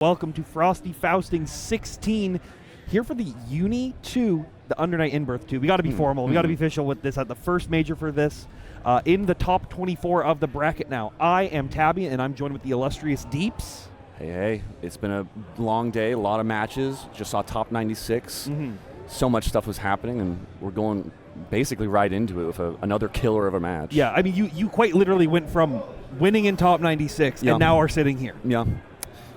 Welcome to Frosty Faustings 16, here for the Uni 2, the Undernight Inbirth 2. We got to be formal. We got to be official with this at the first major for this. In the top 24 of the bracket now. I am Tabby, and I'm joined with the illustrious Deeps. Hey. It's been a long day, a lot of matches. Just saw top 96. So much stuff was happening, and we're going basically right into it with another killer of a match. Yeah, I mean, you quite literally went from winning in top 96 and now are sitting here. Yeah.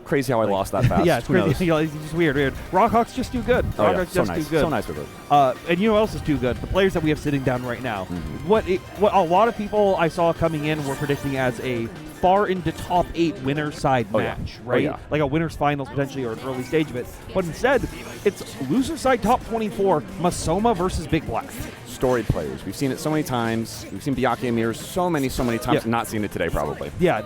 Crazy how I lost that fast. Yeah, it's crazy. It's just weird. Rockhawk's just too good. Rockhawk's so just nice. too good. So nice with it. And you know what else is too good? The players that we have sitting down right now. What a lot of people I saw coming in were predicting as a far into top 8 winner's side match, right? Like a winner's finals potentially or an early stage of it. But instead, it's loser side top 24, Masoma versus BigBlack. Storied players. We've seen it so many times. We've seen Byakhee Amir so many times. Not seen it today probably. Yeah.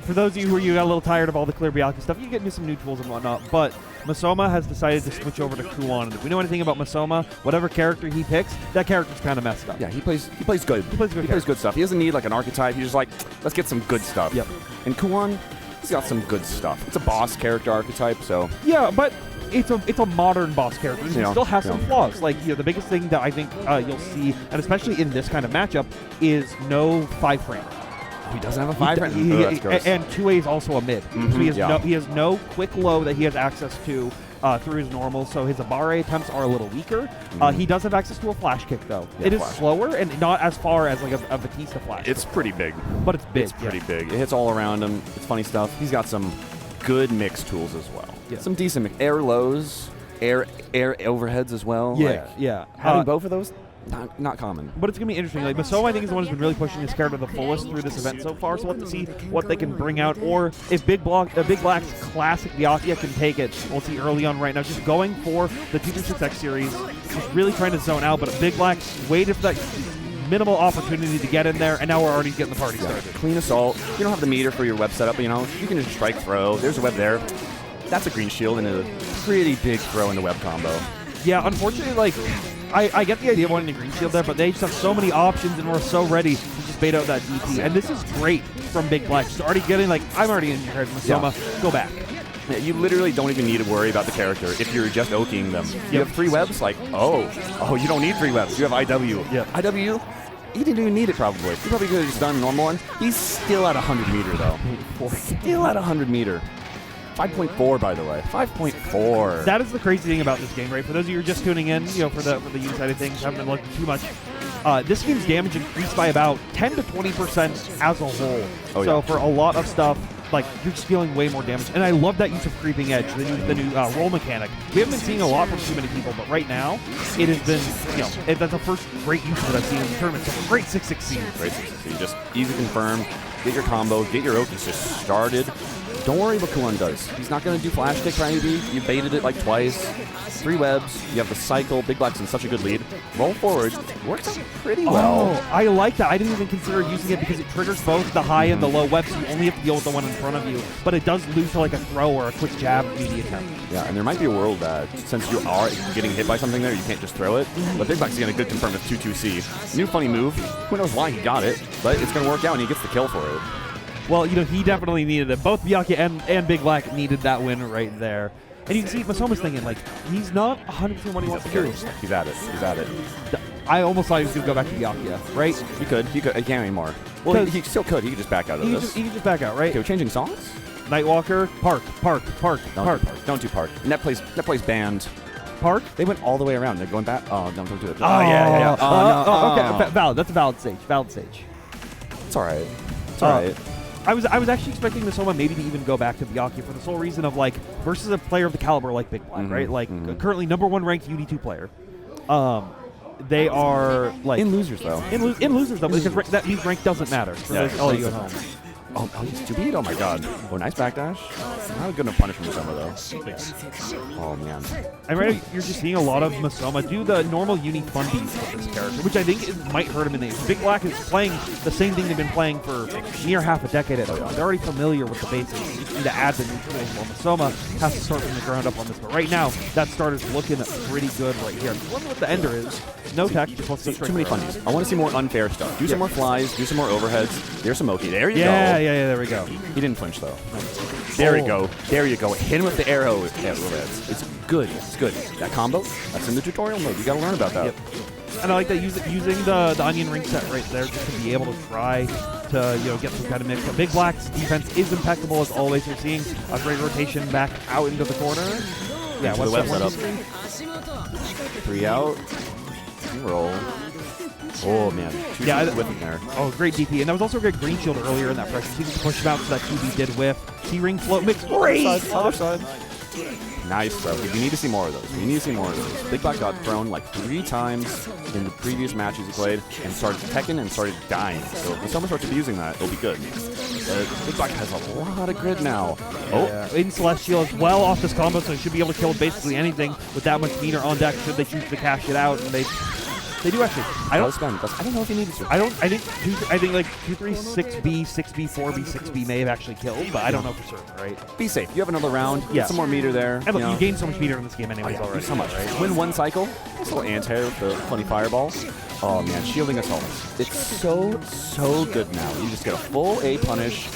For those of you who got a little tired of all the clear Byakhee stuff, you get into some new tools and whatnot. But Masoma has decided to switch over to Kuon. And if we know anything about Masoma, whatever character he picks, that character's kind of messed up. Yeah, he plays good. He plays good stuff. He doesn't need like an archetype. He's just like, let's get some good stuff. Yep. And Kuon, he's got some good stuff. It's a boss character archetype, so. Yeah, but it's a modern boss character. He still has some flaws. Like, the biggest thing that I think you'll see, and especially in this kind of matchup, is no 5-frame. He doesn't have a 5 frame. And 2A is also a mid. So he has no quick low that he has access to through his normal, so his Abare attempts are a little weaker. He does have access to a flash kick, though. Yeah, it is slower and not as far as like a Batista flash. It's pretty big. But it's big. It's pretty big. It hits all around him. It's funny stuff. He's got some good mix tools as well. Yeah. Some decent mix. Air lows, air overheads as well. Having both of those, not common. But it's going to be interesting. Like, Masoma, I think, is the one who's been really pushing his character to the fullest through this event so far, so we'll have to see what they can bring out, or if BigBlack's classic Byakhee can take it. We'll see early on right now. Just going for the 236X series, just really trying to zone out, but BigBlack waited for that minimal opportunity to get in there, and now we're already getting the party started. Clean assault. You don't have the meter for your web setup, but, you can just strike throw. There's a web there. That's a green shield and a pretty big throw in the web combo. Yeah, unfortunately, like, I get the idea of wanting the green shield there, but they just have so many options, and we're so ready to just bait out that DP. And this is great from BigBlack. Just already getting, like, I'm already in your head, Masoma. Go back. Yeah, you literally don't even need to worry about the character if you're just oaking them. You have 3 webs, like, you don't need 3 webs. You have IW. Yep. IW, he didn't even need it probably. He probably could have just done a normal one. He's still at 100 meter, though. Still at 100 meter. 5.4, by the way. 5.4. That is the crazy thing about this game, right? For those of you who are just tuning in, for the Uni side of things, haven't been looking too much. This game's damage increased by about 10 to 20% as a whole. For a lot of stuff, like, you're just feeling way more damage. And I love that use of Creeping Edge, the new roll mechanic. We haven't been seeing a lot from too many people, but right now, it has been, that's the first great use of it I've seen in the tournament. So great 6-16. Great 6-16. Just easy confirm, get your combos, get your Okies just started. Don't worry what Kuon does. He's not going to do flash kick maybe. You baited it like twice. 3 webs. You have the cycle. BigBlack's in such a good lead. Roll forward. Works out pretty well. Oh, I like that. I didn't even consider using it because it triggers both the high and the low webs. So you only have to deal with the one in front of you. But it does lose to like a throw or a quick jab media attempt. Yeah, and there might be a world that since you are getting hit by something there, you can't just throw it. But BigBlack's getting a good confirm with 2-2C. New funny move. Who knows why he got it, but it's going to work out and he gets the kill for it. Well, he definitely needed it. Both Byakhee and BigBlack needed that win right there. And you can see Masoma's thinking, like, he's not 100% what he wants to do. He's at it. I almost thought he was going to go back to Byakhee, right? He could. He can't anymore. Well, he still could. He could just back out of this. He could just back out, right? Okay, we're changing songs? Nightwalker, Park. Don't do Park. And that plays band. Park? They went all the way around. They're going back. Oh, don't do it. Oh, yeah. Okay. Valid. That's a valid stage. It's all right. It's all right. I was actually expecting Masoma maybe to even go back to Byakhee for the sole reason of, like, versus a player of the caliber like BigBlack, right? Like, currently #1 ranked UD2 player. They are, like... In losers, though. In losers, though, because that means rank doesn't matter for those LU at home. Oh, he's too beat? Oh, my God. Oh, nice backdash. Not good enough punish from Masoma, though. Oh, man. And right now, you're just seeing a lot of Masoma do the normal Uni fun beats with this character, which I think might hurt him in the end. BigBlack is playing the same thing they've been playing for near half a decade at now. They're already familiar with the basics. You just need to add the new tools. Well, Masoma has to start from the ground up on this. But right now, that start is looking pretty good right here. I wonder what the ender is. No tech, just too many funnies. I want to see more unfair stuff. Do some more flies, do some more overheads. There's some Oki. There you go. There we go. He didn't flinch, though. There you go. There you go. Hit him with the arrow. It's good. It's good. That combo, that's in the tutorial mode. You got to learn about that. Yep. And I like that using the onion ring set right there just to be able to try to get some kind of mix. BigBlack's defense is impeccable as always. You're seeing a great rotation back out into the corner. Yeah, the web setup. 3 out. Roll. Oh man. Whiff in there. Oh, great DP. And that was also a great green shield earlier in that pressure. So you can push him out so that QB did whiff. T-ring float mix. Great! Other side. Nice, bro. We need to see more of those. We need to see more of those. BigBlack got thrown like 3 times in the previous matches he played and started teching and started dying. So if someone starts abusing that, it'll be good. BigBlack has a lot of grid now. Yeah. In Celestial as well off this combo, so he should be able to kill basically anything with that much meter on deck should they choose to cash it out. And they do actually. I don't know if he needed to. I think like 2-3-6B, 6B, 4B, 6B may have actually killed, but I don't know for certain, right? Be safe. You have another round. Get some more meter there. And look, you gain so much meter in this game anyways already. So much, right? Win 1 cycle. This little anti-air with the funny fireball. Oh man, shielding us all. It's so good now. You just get a full A punish.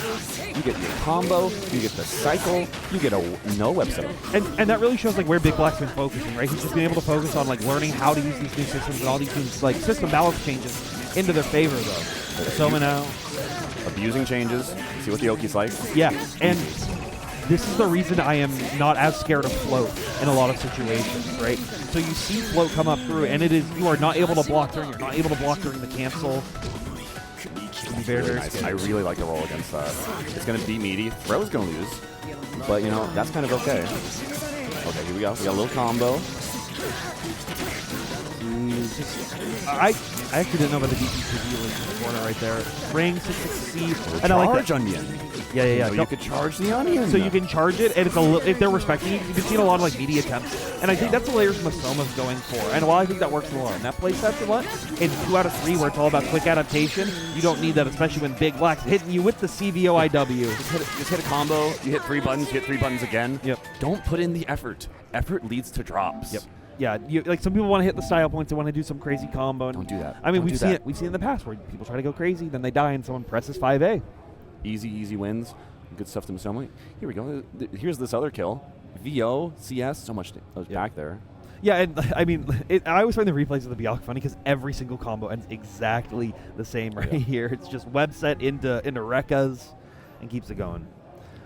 You get your combo. You get the cycle. You get a no web setup. And that really shows like where BigBlack's been focusing, right? He's just been able to focus on like learning how to use these new systems and all these like system balance changes into their favor though. Masoma now abusing changes. See what the Oki's like. Yeah, and this is the reason I am not as scared of float in a lot of situations, right? So you see float come up through, and you are not able to block during. You're not able to block during the cancel. Very nice. I really like the roll against that. It's going to be meaty. Throw's going to lose, but that's kind of okay. Okay, here we go. We got a little combo. I actually didn't know about the DPTV in the corner right there. Ring, 6-6-C, and I like that. Onion. Yeah. You could charge the onion. So you can charge it, and it's if they're respecting you, you can see a lot of like media attempts. And I think that's the layers Masoma's going for. And while I think that works a lot in that playset a lot, in 2 out of 3 where it's all about quick adaptation, you don't need that, especially when BigBlack's hitting you with the CVOIW. Just hit a combo, you hit 3 buttons, you hit 3 buttons again. Yep. Don't put in the effort. Effort leads to drops. Yep. Yeah, like some people want to hit the style points, they want to do some crazy combo. Don't do that. I mean, we've seen it in the past where people try to go crazy, then they die, and someone presses 5A. Easy wins. Good stuff to Masoma. Here we go. Here's this other kill. VO, CS, so much back there. Yeah, and I mean, I always find the replays of the Byakuya funny because every single combo ends exactly the same here. It's just web set into Rekkas and keeps it going.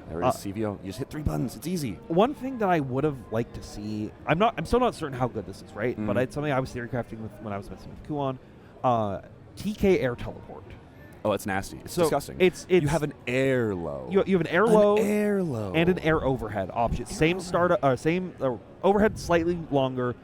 There it is, CVO. You just hit 3 buttons. It's easy. One thing that I would have liked to see, I'm still not certain how good this is, right? But it's something I was theory crafting with when I was messing with Kuon. TK air teleport. Oh, it's nasty. It's disgusting. You have an air low. You have an air low, and an air overhead option. Same overhead, slightly longer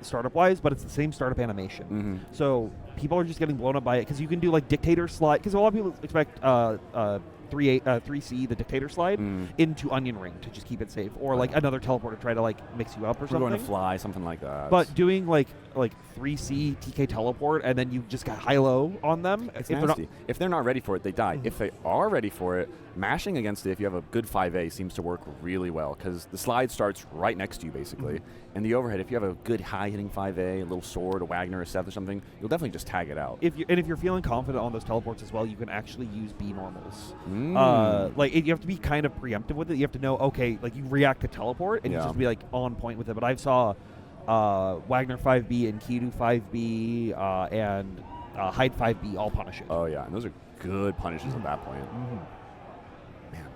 startup wise, but it's the same startup animation. So people are just getting blown up by it because you can do like dictator slide. Because a lot of people expect 3C, the dictator slide, into onion ring to just keep it safe, or like another teleport to try to like mix you up or something. We're going to fly, something like that. But doing like 3C TK teleport and then you just got high-low on them. It's nasty. If they're not ready for it, they die. If they are ready for it, mashing against it, if you have a good 5A, seems to work really well because the slide starts right next to you basically. And the overhead, if you have a good high-hitting 5A, a little sword, a Wagner, a Seth or something, you'll definitely just tag it out. If you're feeling confident on those teleports as well, you can actually use B normals. You have to be kind of preemptive with it. You have to know, okay, like you react to teleport and you just be like on point with it. But I saw Wagner 5B and Kidu 5B and Hyde 5B all punish it. Oh yeah, and those are good punishes at that point. Man,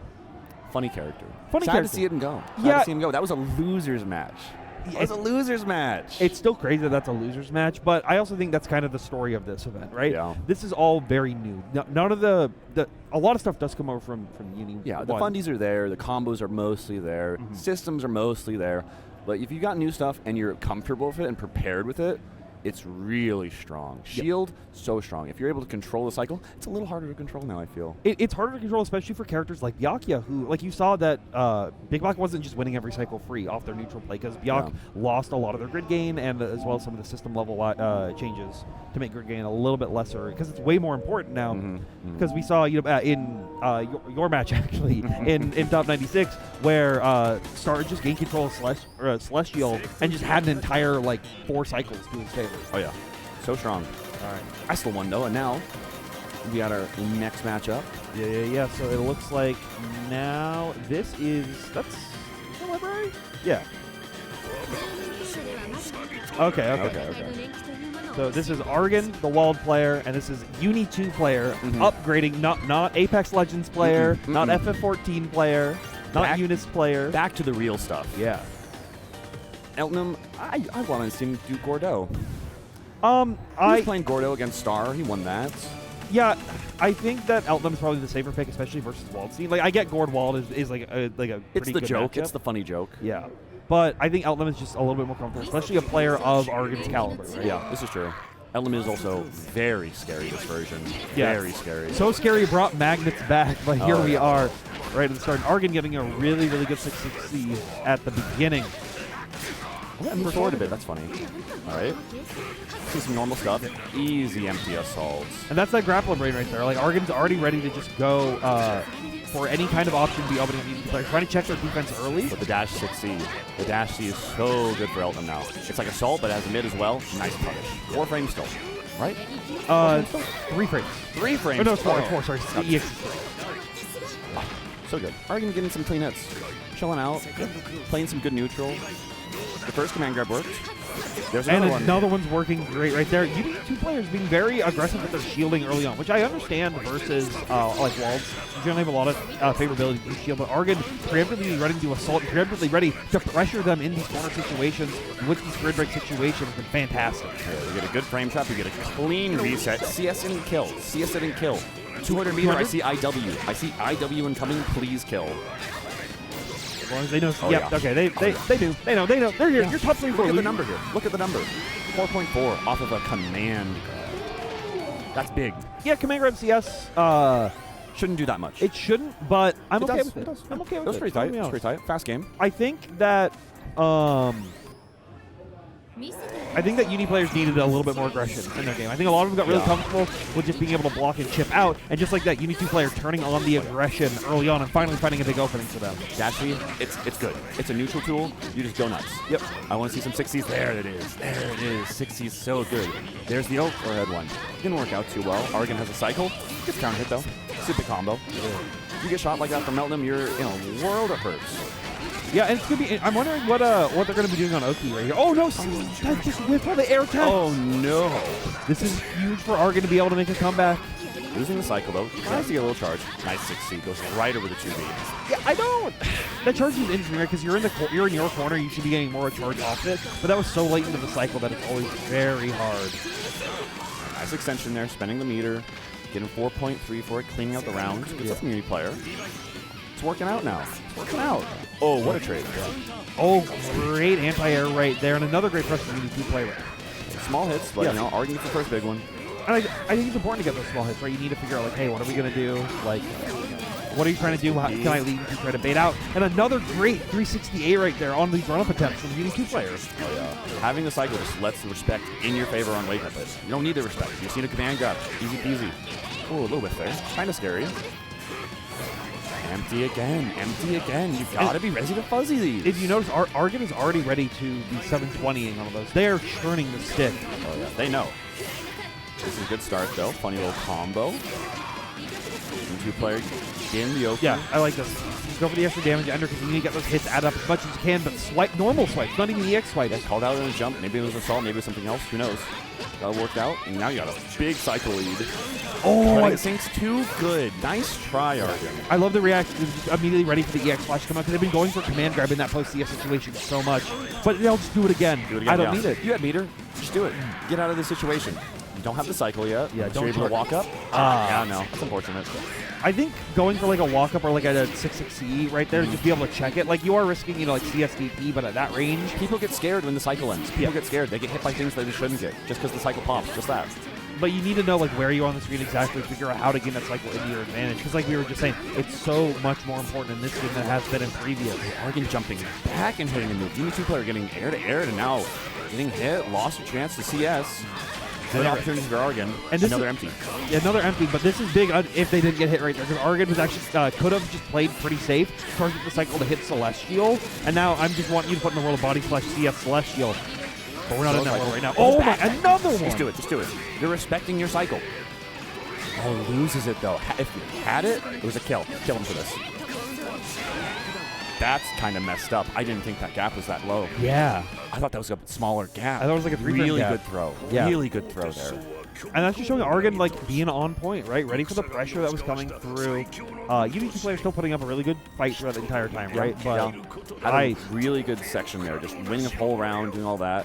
funny character. Sad to see it go. Sad to see him go. That was a loser's match. It was a loser's match. It's still crazy that that's a loser's match, but I also think that's kind of the story of this event, right? Yeah. This is all very new. None of a lot of stuff does come over from Uni. Yeah, the fundies are there. The combos are mostly there. Systems are mostly there. But if you got new stuff and you're comfortable with it and prepared with it, it's really strong. Shield, so strong. If you're able to control the cycle, it's a little harder to control now, I feel. It's harder to control, especially for characters like Byakuya, who, like you saw that BigBlack wasn't just winning every cycle free off their neutral play, because Byakuya lost a lot of their grid gain and as well as some of the system level changes to make grid gain a little bit lesser, because it's way more important now. Because we saw in your match, actually, in Top 96, where Star just gained control of Celestial and just had an entire, 4 cycles to his favor. Oh, yeah. So strong. All right. I still won, though, and now We got our next matchup. Yeah. So it looks like now that's the library? Yeah. Okay. So this is Argen, the Walled player, and this is Uni 2 player, upgrading, not Apex Legends player, not FF14 player, not Unis player. Back to the real stuff. Yeah. Elton, I want to see him do Gordeau. He I was playing Gordeau against Star. He won that. Yeah, I think that Elton is probably the safer pick, especially versus Waldstein. Like, I get Gord Wald is like a pretty It's the good joke. matchup. It's the funny joke. Yeah. But I think Elton is just a little bit more comfortable, especially a player of Argen's caliber, right? Yeah, this is true. Elton is also very scary, this version. Yeah. Very scary. So scary brought magnets back, but here we are, right at the start. Argen getting a really, really good 6-6 at the beginning. Yeah, move forward a bit. That's funny. All right. See some normal stuff. Easy empty assaults. And that's that grappler brain right there. Like, Argen's already ready to just go for any kind of option to be opening up. They're trying to check their defense early. With the dash 6C. The dash C is so good for Elton now. It's like assault, but as a mid as well. Nice punish. 4 frames still. Right? 3 frames. 3 frames. Oh, no, it's 4. It's 4. Sorry. EX is 3. So good. Argen getting some clean hits. Chilling out. Playing some good neutral. The first command grab worked. There's another one. Another one's working great right there. You need 2 players being very aggressive with their shielding early on, which I understand versus like Walds. You generally have a lot of favorability to shield, but Argen preemptively ready to assault, preemptively ready to pressure them in these corner situations with these grid break situations has been fantastic. Yeah, you get a good frame trap, you get a clean reset. CS didn't kill. CS didn't kill. 200 meter, I see IW. I see IW incoming, please kill. As long as they know. Oh, yep. yeah. Okay. They do. They know. They're here. Yeah. You're top 3 for Look at the number here. Look at the number. 4.4 off of a command. That's big. Yeah. Command grab CS. Shouldn't do that much. It shouldn't, but I'm okay with it. It does. I'm okay with it. It was pretty tight. It was pretty tight. Fast game. I think that Uni players needed a little bit more aggression in their game. I think a lot of them got really comfortable with just being able to block and chip out, and just like that, Uni 2 player turning on the aggression early on and finally finding a big opening for them. Dash V, it's good. It's a neutral tool. You just go nuts. Yep. I want to see some 6Cs. There it is. There it is. 6Cs so good. There's the overhead one. Didn't work out too well. Argen has a cycle. Gets counter hit though. Super combo. You get shot like that from Meltnum, you're in a world of hurts. Yeah, and it's gonna be. I'm wondering what they're gonna be doing on Oki right here. Oh no! That just whipped all the air tech. Oh no! This is huge for Argen to be able to make a comeback. Losing the cycle though. Tries to get a little charge. Nice 6C. Goes right over the 2B. Yeah, I don't. That charge is interesting because you're in your corner. You should be getting more charge off it. But that was so late into the cycle that it's always very hard. Nice extension there. Spending the meter. Getting 4.3 for it. Cleaning out the round. Good stuff from Uni player. It's working out now. It's working out. Oh, what a trade. Oh, great anti-air right there. And another great pressure Uni 2 player. Small hits, but you know, Argen gets the first big one. And I think it's important to get those small hits, right? You need to figure out, like, hey, what are we going to do? Like, what are you trying to do? How can I lead and try to bait out? And another great 360A right there on these run-up attempts from Uni 2 players. Oh, yeah. Having the cycle just lets the respect in your favor on wake up hits. You don't need the respect. You just need a command grab. Easy peasy. Oh, a little bit there. Kind of scary. Empty again. Empty again. You've got to be ready to fuzzy these. If you notice, Argen is already ready to be 720ing all of those. They are churning the stick. Oh, yeah. They know. This is a good start, though. Funny little combo. Two-player in the open. Yeah, I like this. Just go for the extra damage ender because you need to get those hits add up as much as you can, but swipe, normal swipes, not even the EX swipe. Yeah, called out in a jump. Maybe it was assault, maybe it was something else. Who knows? Got it worked out, and now you got a big cycle lead. Oh, it sinks too good. Nice try, Argen. I love the reaction. Immediately ready for the EX flash to come out because they've been going for command grab in that post-CS situation so much. But they'll just do it again. I don't need it. You had meter. Just do it. Get out of this situation. You don't have the cycle yet. Yeah, don't able to walk up. Yeah, no. That's unfortunate. I think going for like a walk up or like a 6-6E right there to just be able to check it. Like you are risking, like CSDP, but at that range. People get scared when the cycle ends. People get scared. They get hit by things that they shouldn't get just because the cycle pops. Just that. But you need to know like where you are on the screen exactly, figure out how to gain that cycle into your advantage. Because like we were just saying, it's so much more important in this game than it has been in previous. Argen jumping back and hitting a move. Uni 2 player getting air to air and now getting hit. Lost a chance to CS. Good opportunities for Argen. And another empty. Yeah, another empty, but this is big if they didn't get hit right there. Because Argen was actually could have just played pretty safe, target the cycle to hit Celestial, and now I'm just wanting you to put in the world of Body Flash CS Celestial. But we're not in that world right now. Oh my, another one! Just do it, just do it. You're respecting your cycle. Oh, loses it, though. If you had it, it was a kill. Kill him for this. That's kind of messed up. I didn't think that gap was that low. Yeah. I thought that was a smaller gap. I thought it was like a 3 really gap. good throw. Yeah. Really good throw there. And that's just showing Argen like being on point, right? Ready for the pressure that was coming through. UDT players still putting up a really good fight throughout the entire time, right? But had a really good section there, just winning a whole round, doing all that.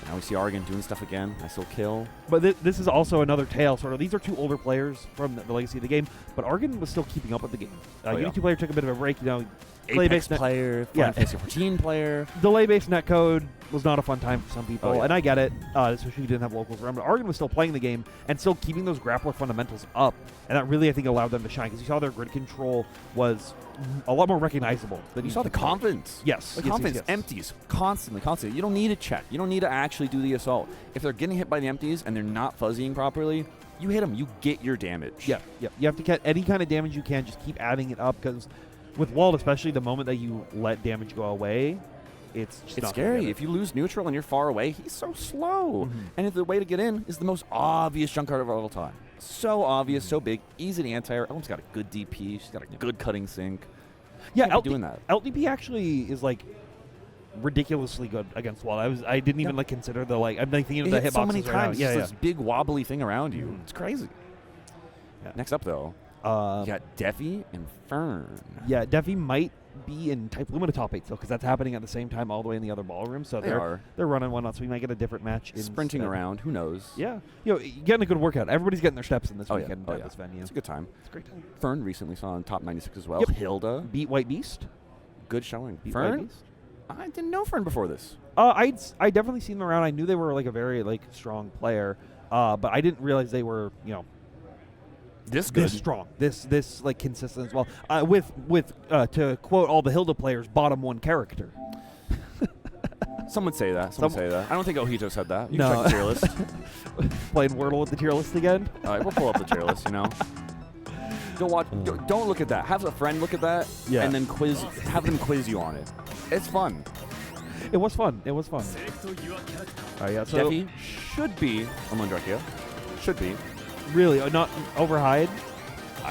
Now we see Argen doing stuff again. Nice little kill. But this is also another tale, sort of. These are two older players from the legacy of the game, but Argen was still keeping up with the game. UDT player took a bit of a break, Apex player, Fantasy 14 player. Delay-based netcode was not a fun time for some people, and I get it, especially if you didn't have locals around. But Argen was still playing the game and still keeping those grappler fundamentals up, and that really, I think, allowed them to shine, because you saw their grid control was a lot more recognizable. Than you saw the confidence. Yes. The confidence empties constantly. You don't need a check. You don't need to actually do the assault. If they're getting hit by the empties and they're not fuzzying properly, you hit them. You get your damage. Yeah. You have to get any kind of damage you can. Just keep adding it up, because with Wald, especially, the moment that you let damage go away, it's scary. If you lose neutral and you're far away, he's so slow. And the way to get in is the most obvious junk card of all time. So obvious, so big, easy to anti-air. Ellen's got a good DP. She's got a good cutting sync. Yeah, doing that. LDP actually is like ridiculously good against Wald. I didn't even consider the I'm thinking of the hitboxes so many times. Right now. This big wobbly thing around you. It's crazy. Yeah. Next up though, you got Defi and Fern. Yeah, Defi might be in Type Lumina top 8 still, because that's happening at the same time all the way in the other ballroom. So they're running one out, so we might get a different match. Sprinting around, who knows? Yeah, getting a good workout. Everybody's getting their steps in this weekend at this venue. It's a good time. It's a great time. Fern recently saw in top 96 as well. Yep. Hilda beat White Beast. Good showing. Beat Fern? White Beast. I didn't know Fern before this. I definitely seen them around. I knew they were a very strong player, but I didn't realize they were this good, this strong, this consistent as well. With to quote all the Hilda players, bottom one character. Some would say that. Some would say that. I don't think Ojito said that. You no. can check the tier list. Playing Wordle with the tier list again. All right, we'll pull up the tier list. Don't watch. Don't look at that. Have a friend look at that, and then have them quiz you on it. It's fun. It was fun. So Defi should be Laundrakia. Should be. Really, not overhyped.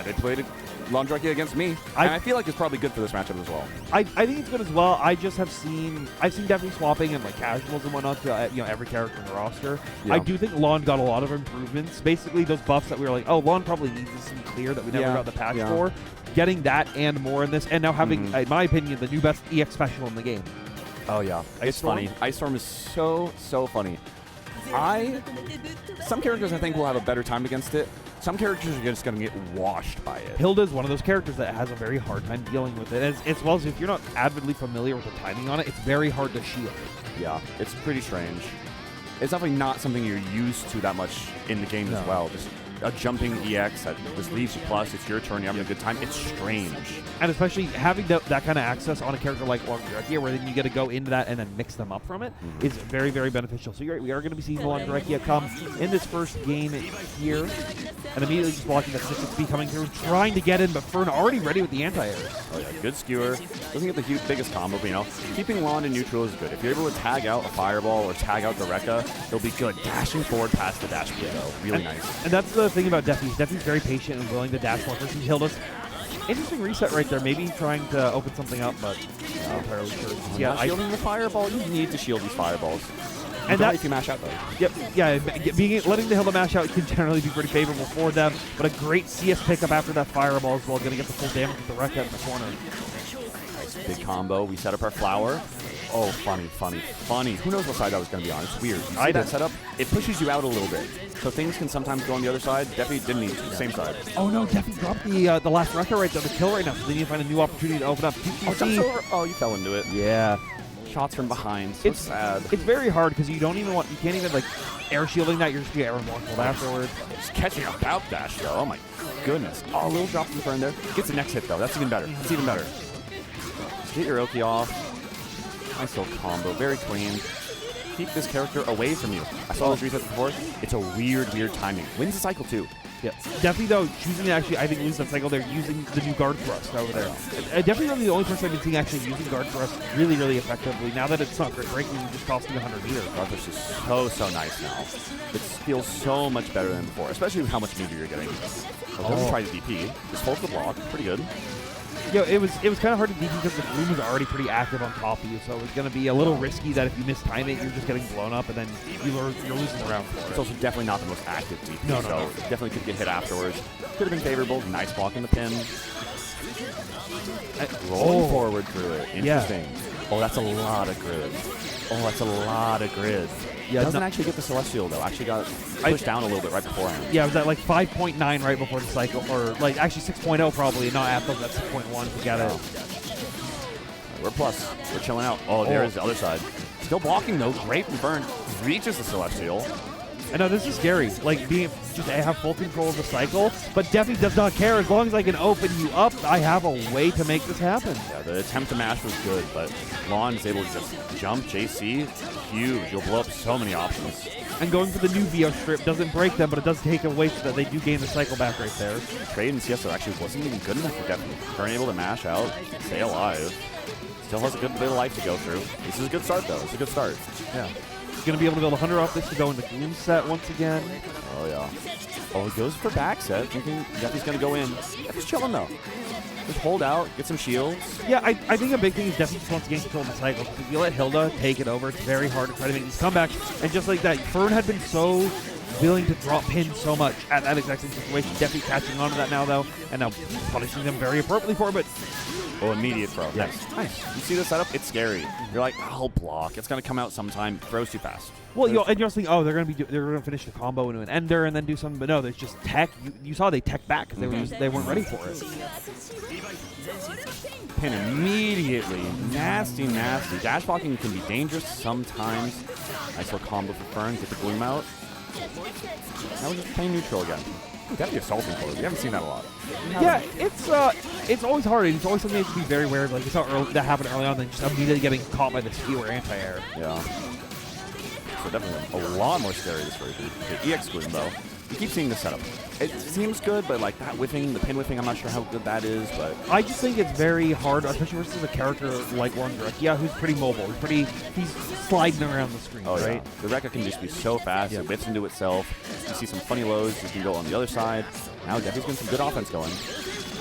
They played Laundrakia against me, and I feel like it's probably good for this matchup as well. I think it's good as well. I've seen Defi swapping and casuals and whatnot to every character in the roster. Yeah. I do think Lawn got a lot of improvements. Basically, those buffs that we were like, oh, Lawn probably needs this in clear that we never got the patch for. Getting that and more in this, and now having, in my opinion, the new best EX special in the game. Oh yeah, it's funny. Ice Storm is so funny. Some characters I think will have a better time against it. Some characters are just going to get washed by it. Hilda is one of those characters that has a very hard time dealing with it. As well as if you're not avidly familiar with the timing on it, it's very hard to shield. Yeah, it's pretty strange. It's definitely not something you're used to that much in the game as well. Just a jumping EX that just leaves you plus. It's your turn. You're having a good time. It's strange. And especially having that kind of access on a character like Laundrakia, where then you get to go into that and then mix them up from it, is very, very beneficial. So we are going to be seeing Laundrakia come in this first game here, and immediately just blocking the 6XP coming through, trying to get in, but Fern already ready with the anti-air. Oh yeah, good skewer. Doesn't get the biggest combo, but keeping Lawn in neutral is good. If you're able to tag out a Fireball or tag out the Rekka, it'll be good. Dashing forward past the dash play, though. Really nice. And that's the thing about Defi. Defi's very patient and willing to dash more versus Hilda's. Interesting reset right there. Maybe trying to open something up, but not entirely sure. Yeah, shielding the Fireball. You need to shield these Fireballs. And that if you mash out, though. Yep. Yeah, letting the Hilda mash out can generally be pretty favorable for them, but a great CS pickup after that Fireball as well, going to get the full damage with the Rekka in the corner. Nice big combo. We set up our flower. Oh, funny. Who knows what side that was going to be on? It's weird. You see that setup? It pushes you out a little bit. So things can sometimes go on the other side. Defi didn't need to. Same side. Oh, no. Defi dropped the last Rekka right there, the kill right now. So they need to find a new opportunity to open up. Oh, you fell into it. Yeah. Shots from behind. So it's sad. It's very hard because you can't even air shielding that. You're just getting air blocked afterwards. Just catching a bout dash though. Oh my goodness. Oh, a little drop from the Fern there. Gets the next hit though. That's even better. It's even better. Get your Oki off. Nice little combo. Very clean. Keep this character away from you. I saw this reset before. It's a weird timing. Wins the cycle too. Yeah. Definitely, though, choosing to actually, I think, lose that cycle, they're using the new guard thrust over there. Definitely the only person I've been seeing actually using guard thrust really, really effectively. Now that it's not breaking, just costing 100 meter. Guard thrust is so nice now. It feels so much better than before, especially with how much meter you're getting. Doesn't try to DP. Just holds the block. Pretty good. Yeah, it was kind of hard to DP because the Gloom was already pretty active on top of you, so it was going to be a little risky that if you mistime it, you're just getting blown up, and then you're losing the round for it. It's also definitely not the most active DP, no. Definitely could get hit afterwards. Could have been favorable. Nice block in the pin. Rolling forward through it. Interesting. Yeah. Oh, that's a lot of grid. Yeah, doesn't actually get the Celestial, though. Actually got pushed down a little bit right beforehand. Yeah, it was at like 5.9 right before the cycle, or like actually 6.0 probably, not at those at 6.1 to get it. We're plus. We're chilling out. Oh, there is the other side. Still blocking, though. Great from Fern. Reaches the Celestial. I know, this is scary. Like, I have full control of the cycle, but Defi does not care. As long as I can open you up, I have a way to make this happen. Yeah, the attempt to mash was good, but Lon is able to just jump JC. Huge. You'll blow up so many options. And going for the new VO strip doesn't break them, but it does take away so that they do gain the cycle back right there. Trade in CS actually wasn't even good enough for Defi. Fern able to mash out, stay alive. Still has a good bit of life to go through. This is a good start, though. It's a good start. Yeah. Going to be able to build 100 off this to go in the Gloom set once again. Oh, yeah. Oh, he goes for back set. Thinking Defi's going to go in. Defi's chilling, though. Just hold out, get some shields. Yeah, I think a big thing is Defi just wants to gain control of the cycle. If you let Hilda take it over, it's very hard to try to make these comebacks. And just like that, Fern had been so willing to drop pin so much at that exact same situation. Defi catching on to that now, though, and now punishing them very appropriately for it, but... Oh, immediate throw. Yes. Nice. You see the setup? It's scary. You're like, I'll block. It's going to come out sometime. Throws too fast. Well, and you're thinking, oh, they're going to finish the combo into an ender and then do something, but no, there's just tech. You saw they tech back because they weren't ready for it. Pin immediately. Nasty. Dash blocking can be dangerous sometimes. Nice little combo for Fern. Get the Gloom out. Now we're just playing neutral again. Definitely assaulting for it. We haven't seen that a lot. Yeah, it's always hard. It's always something you have to be very aware of. Like, you saw that happen early on, then just immediately getting caught by the skewer anti-air. Yeah. So definitely a lot more scary this version. The EX Gloom, though. You keep seeing the setup. It seems good, but like that whiffing, the pin whiffing, I'm not sure how good that is, but... I just think it's very hard, especially versus a character like Ruric. Yeah, who's pretty mobile. He's sliding around the screen, right? Yeah. The Rekka can just be so fast. It whips into itself. You see some funny lows. You can go on the other side. Now Defi's getting some good offense going.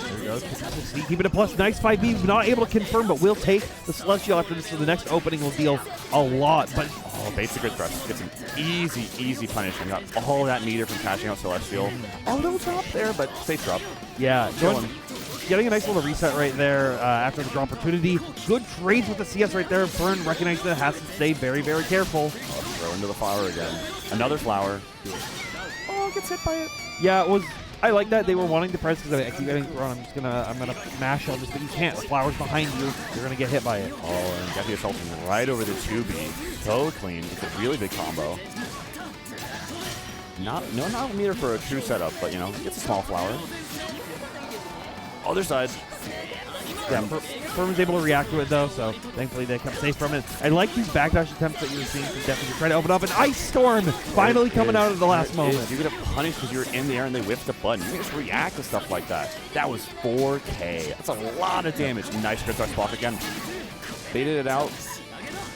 There we go. Keep it a plus. Nice 5B. Not able to confirm, but will take the Celestial after this. So the next opening will deal a lot. But basic good thrust. Gets an easy punish. And got all that meter from cashing out Celestial. A little drop there, but safe drop. Yeah. Getting a nice little reset right there after the draw opportunity. Good trades with the CS right there. Fern recognizing that has to stay very, very careful. Throw into the flower again. Another flower. Oh, gets hit by it. Yeah, it was... I like that they were wanting to press because I keep getting thrown. I'm gonna mash on this, but you can't. The flower's behind you. You're gonna get hit by it. Oh, and Defi assaulting right over the 2B. So clean. It's a really big combo. Not a meter for a true setup, but you know, gets a small flower. Other side. Yeah, Fern was able to react to it though, so thankfully they kept safe from it. I like these backdash attempts that you were seeing from Defi to try to open up. An Ice Storm finally coming out at the last moment. You're going to punish because you're in the air and they whiffed the button. You can just react to stuff like that. That was 4K. That's a lot of damage. Nice grid thrust block again. Baited it out.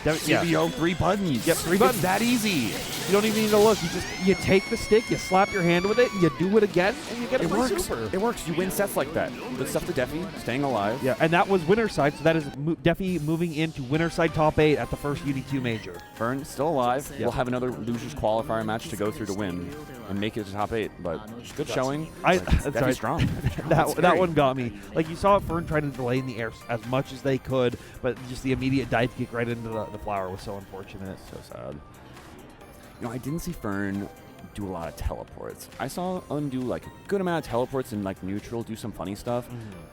CBO, 3 buttons. Yep, 3 buttons. It's that easy. You don't even need to look. You take the stick, you slap your hand with it, and you do it again, and you get a free super. It works. You win sets like that. Good stuff to Defi, staying alive. Yeah, and that was winner's side, so that is Defi moving into winner's side top 8 at the first UD2 major. Fern still alive. Yep. We'll have another losers qualifier match to go through to win and make it to top 8. But good showing. Defi's strong. that one got me. Like, you saw Fern trying to delay in the air as much as they could, but just the immediate dive kick right into the flower was so unfortunate. So sad. You know, I didn't see Fern do a lot of teleports. I saw Undo like a good amount of teleports in like neutral, do some funny stuff.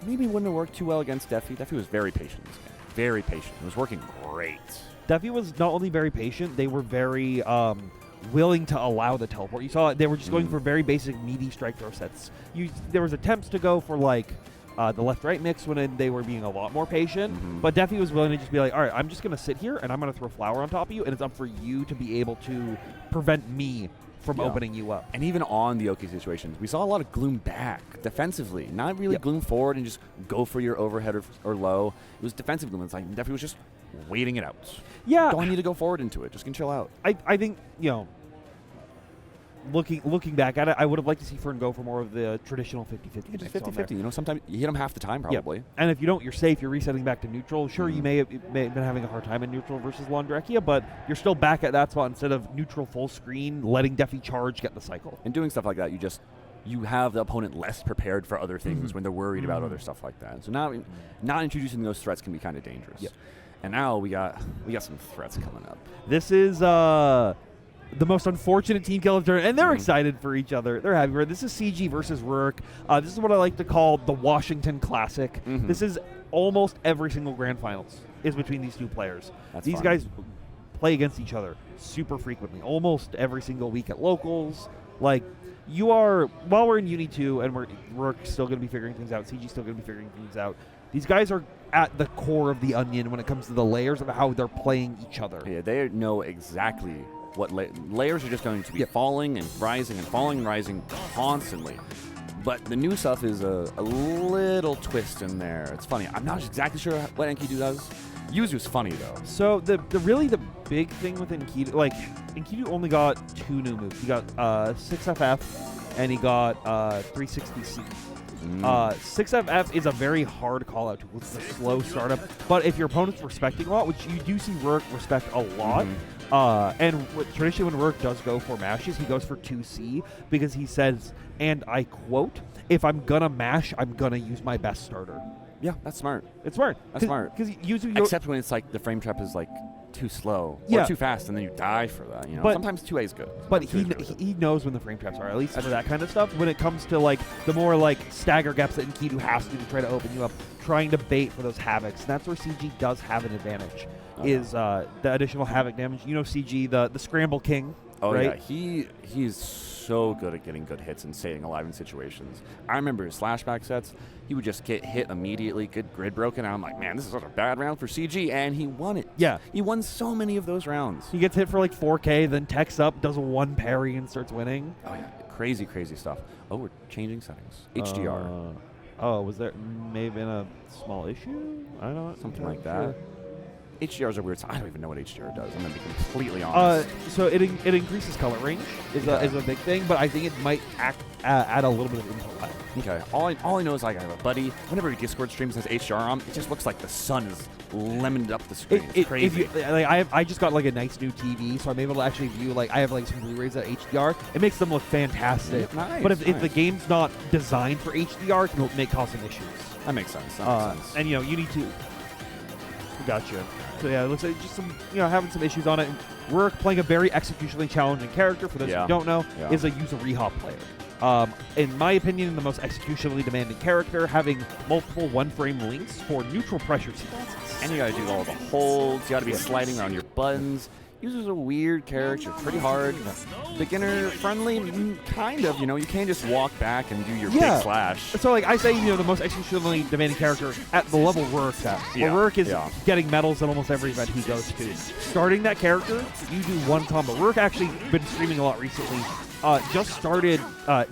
Maybe wouldn't have worked too well against Defi. Defi was very patient in this game. Very patient. It was working great. Defi was not only very patient, they were very willing to allow the teleport. You saw they were just going for very basic meaty strike throw sets. There was attempts to go for like the left-right mix when they were being a lot more patient, but Defi was willing to just be like, all right, I'm just going to sit here and I'm going to throw flower on top of you, and it's up for you to be able to prevent me from opening you up. And even on the OK situations, we saw a lot of Gloom back defensively. Not really Gloom forward and just go for your overhead or low. It was defensive Gloom. It's like Defi was just waiting it out. Yeah. Don't need to go forward into it. Just can chill out. I think, looking back at it, I would have liked to see Fern go for more of the traditional 50-50. Just 50-50. Sometimes you hit them half the time, probably. And if you don't, you're safe. You're resetting back to neutral. Sure, you may have been having a hard time in neutral versus Laundrekia, but you're still back at that spot instead of neutral full screen, letting Defi charge, get the cycle. And doing stuff like that, you have the opponent less prepared for other things when they're worried about other stuff like that. So now, not introducing those threats can be kind of dangerous. Yep. And now we got some threats coming up. This is the most unfortunate team kill of the tournament, and they're excited for each other. They're happy for it. This is CG versus Ruric. This is what I like to call the Washington Classic. This is almost every single grand finals is between these two players. These fun. guys play against each other super frequently, almost every single week at locals. Like, while we're in Uni 2 and Ruric's still going to be figuring things out, CG's still going to be figuring things out, these guys are at the core of the onion when it comes to the layers of how they're playing each other. Yeah, they know exactly what layers are just going to be falling and rising and falling and rising constantly. But the new stuff is a little twist in there. It's funny. I'm not exactly sure what Enkidu does. Yuzu's funny, though. So the big thing with Enkidu, Enkidu only got 2 new moves. He got 6FF and he got 360C. 6FF is a very hard call out tool. It's a slow startup. But if your opponent's respecting a lot, which you do see Ruric respect a lot, and traditionally when Ruric does go for mashes, he goes for 2C because he says, and I quote, if I'm going to mash, I'm going to use my best starter. Yeah, that's smart. It's smart. That's smart. Because Except when it's like the frame trap is like too slow or too fast, and then you die for that. But sometimes 2A is good. But he knows when the frame traps are, at least for that kind of stuff. When it comes to the more stagger gaps that Enkidu has to try to open you up, trying to bait for those havocs. And that's where CG does have an advantage. Is the additional havoc damage. CG, the scramble king. Oh right? yeah, he's so good at getting good hits and staying alive in situations. I remember his slashback sets. He would just get hit immediately, get grid broken. And I'm like, man, this is such a bad round for CG, and he won it. Yeah, he won so many of those rounds. He gets hit for 4K, then techs up, does a 1 parry, and starts winning. Oh yeah, crazy stuff. Oh, we're changing settings. HDR. Was there may have been a small issue? I don't know. Something like that. HDRs are weird. So I don't even know what HDR does. I'm going to be completely honest. So it increases color range is a big thing, but I think it might add a little bit of input lag. Okay. All I know is I have a buddy. Whenever he Discord streams and has HDR on, it just looks like the sun is lemoned up the screen. It's crazy. I just got a nice new TV, so I'm able to actually view I have some Blu-rays at HDR. It makes them look fantastic. Nice. But if the game's not designed for HDR, it can cause some issues. That makes sense. And you need to. Gotcha. So yeah, it looks like just some having some issues on it. And Ruric, playing a very executionally challenging character, for those who don't know, is a use a rehop player. In my opinion, the most executionally demanding character, having multiple 1-frame links for neutral pressure sequences. And you gotta do all the holds, you gotta be sliding around your buttons. User's a weird character, pretty hard. Beginner friendly, kind of, you can't just walk back and do your big slash. So I say, the most executionally demanding character at the level Ruric's at. Well, Ruric is getting medals at almost every event he goes to. Starting that character, you do 1 combo. Ruric actually been streaming a lot recently. Just started,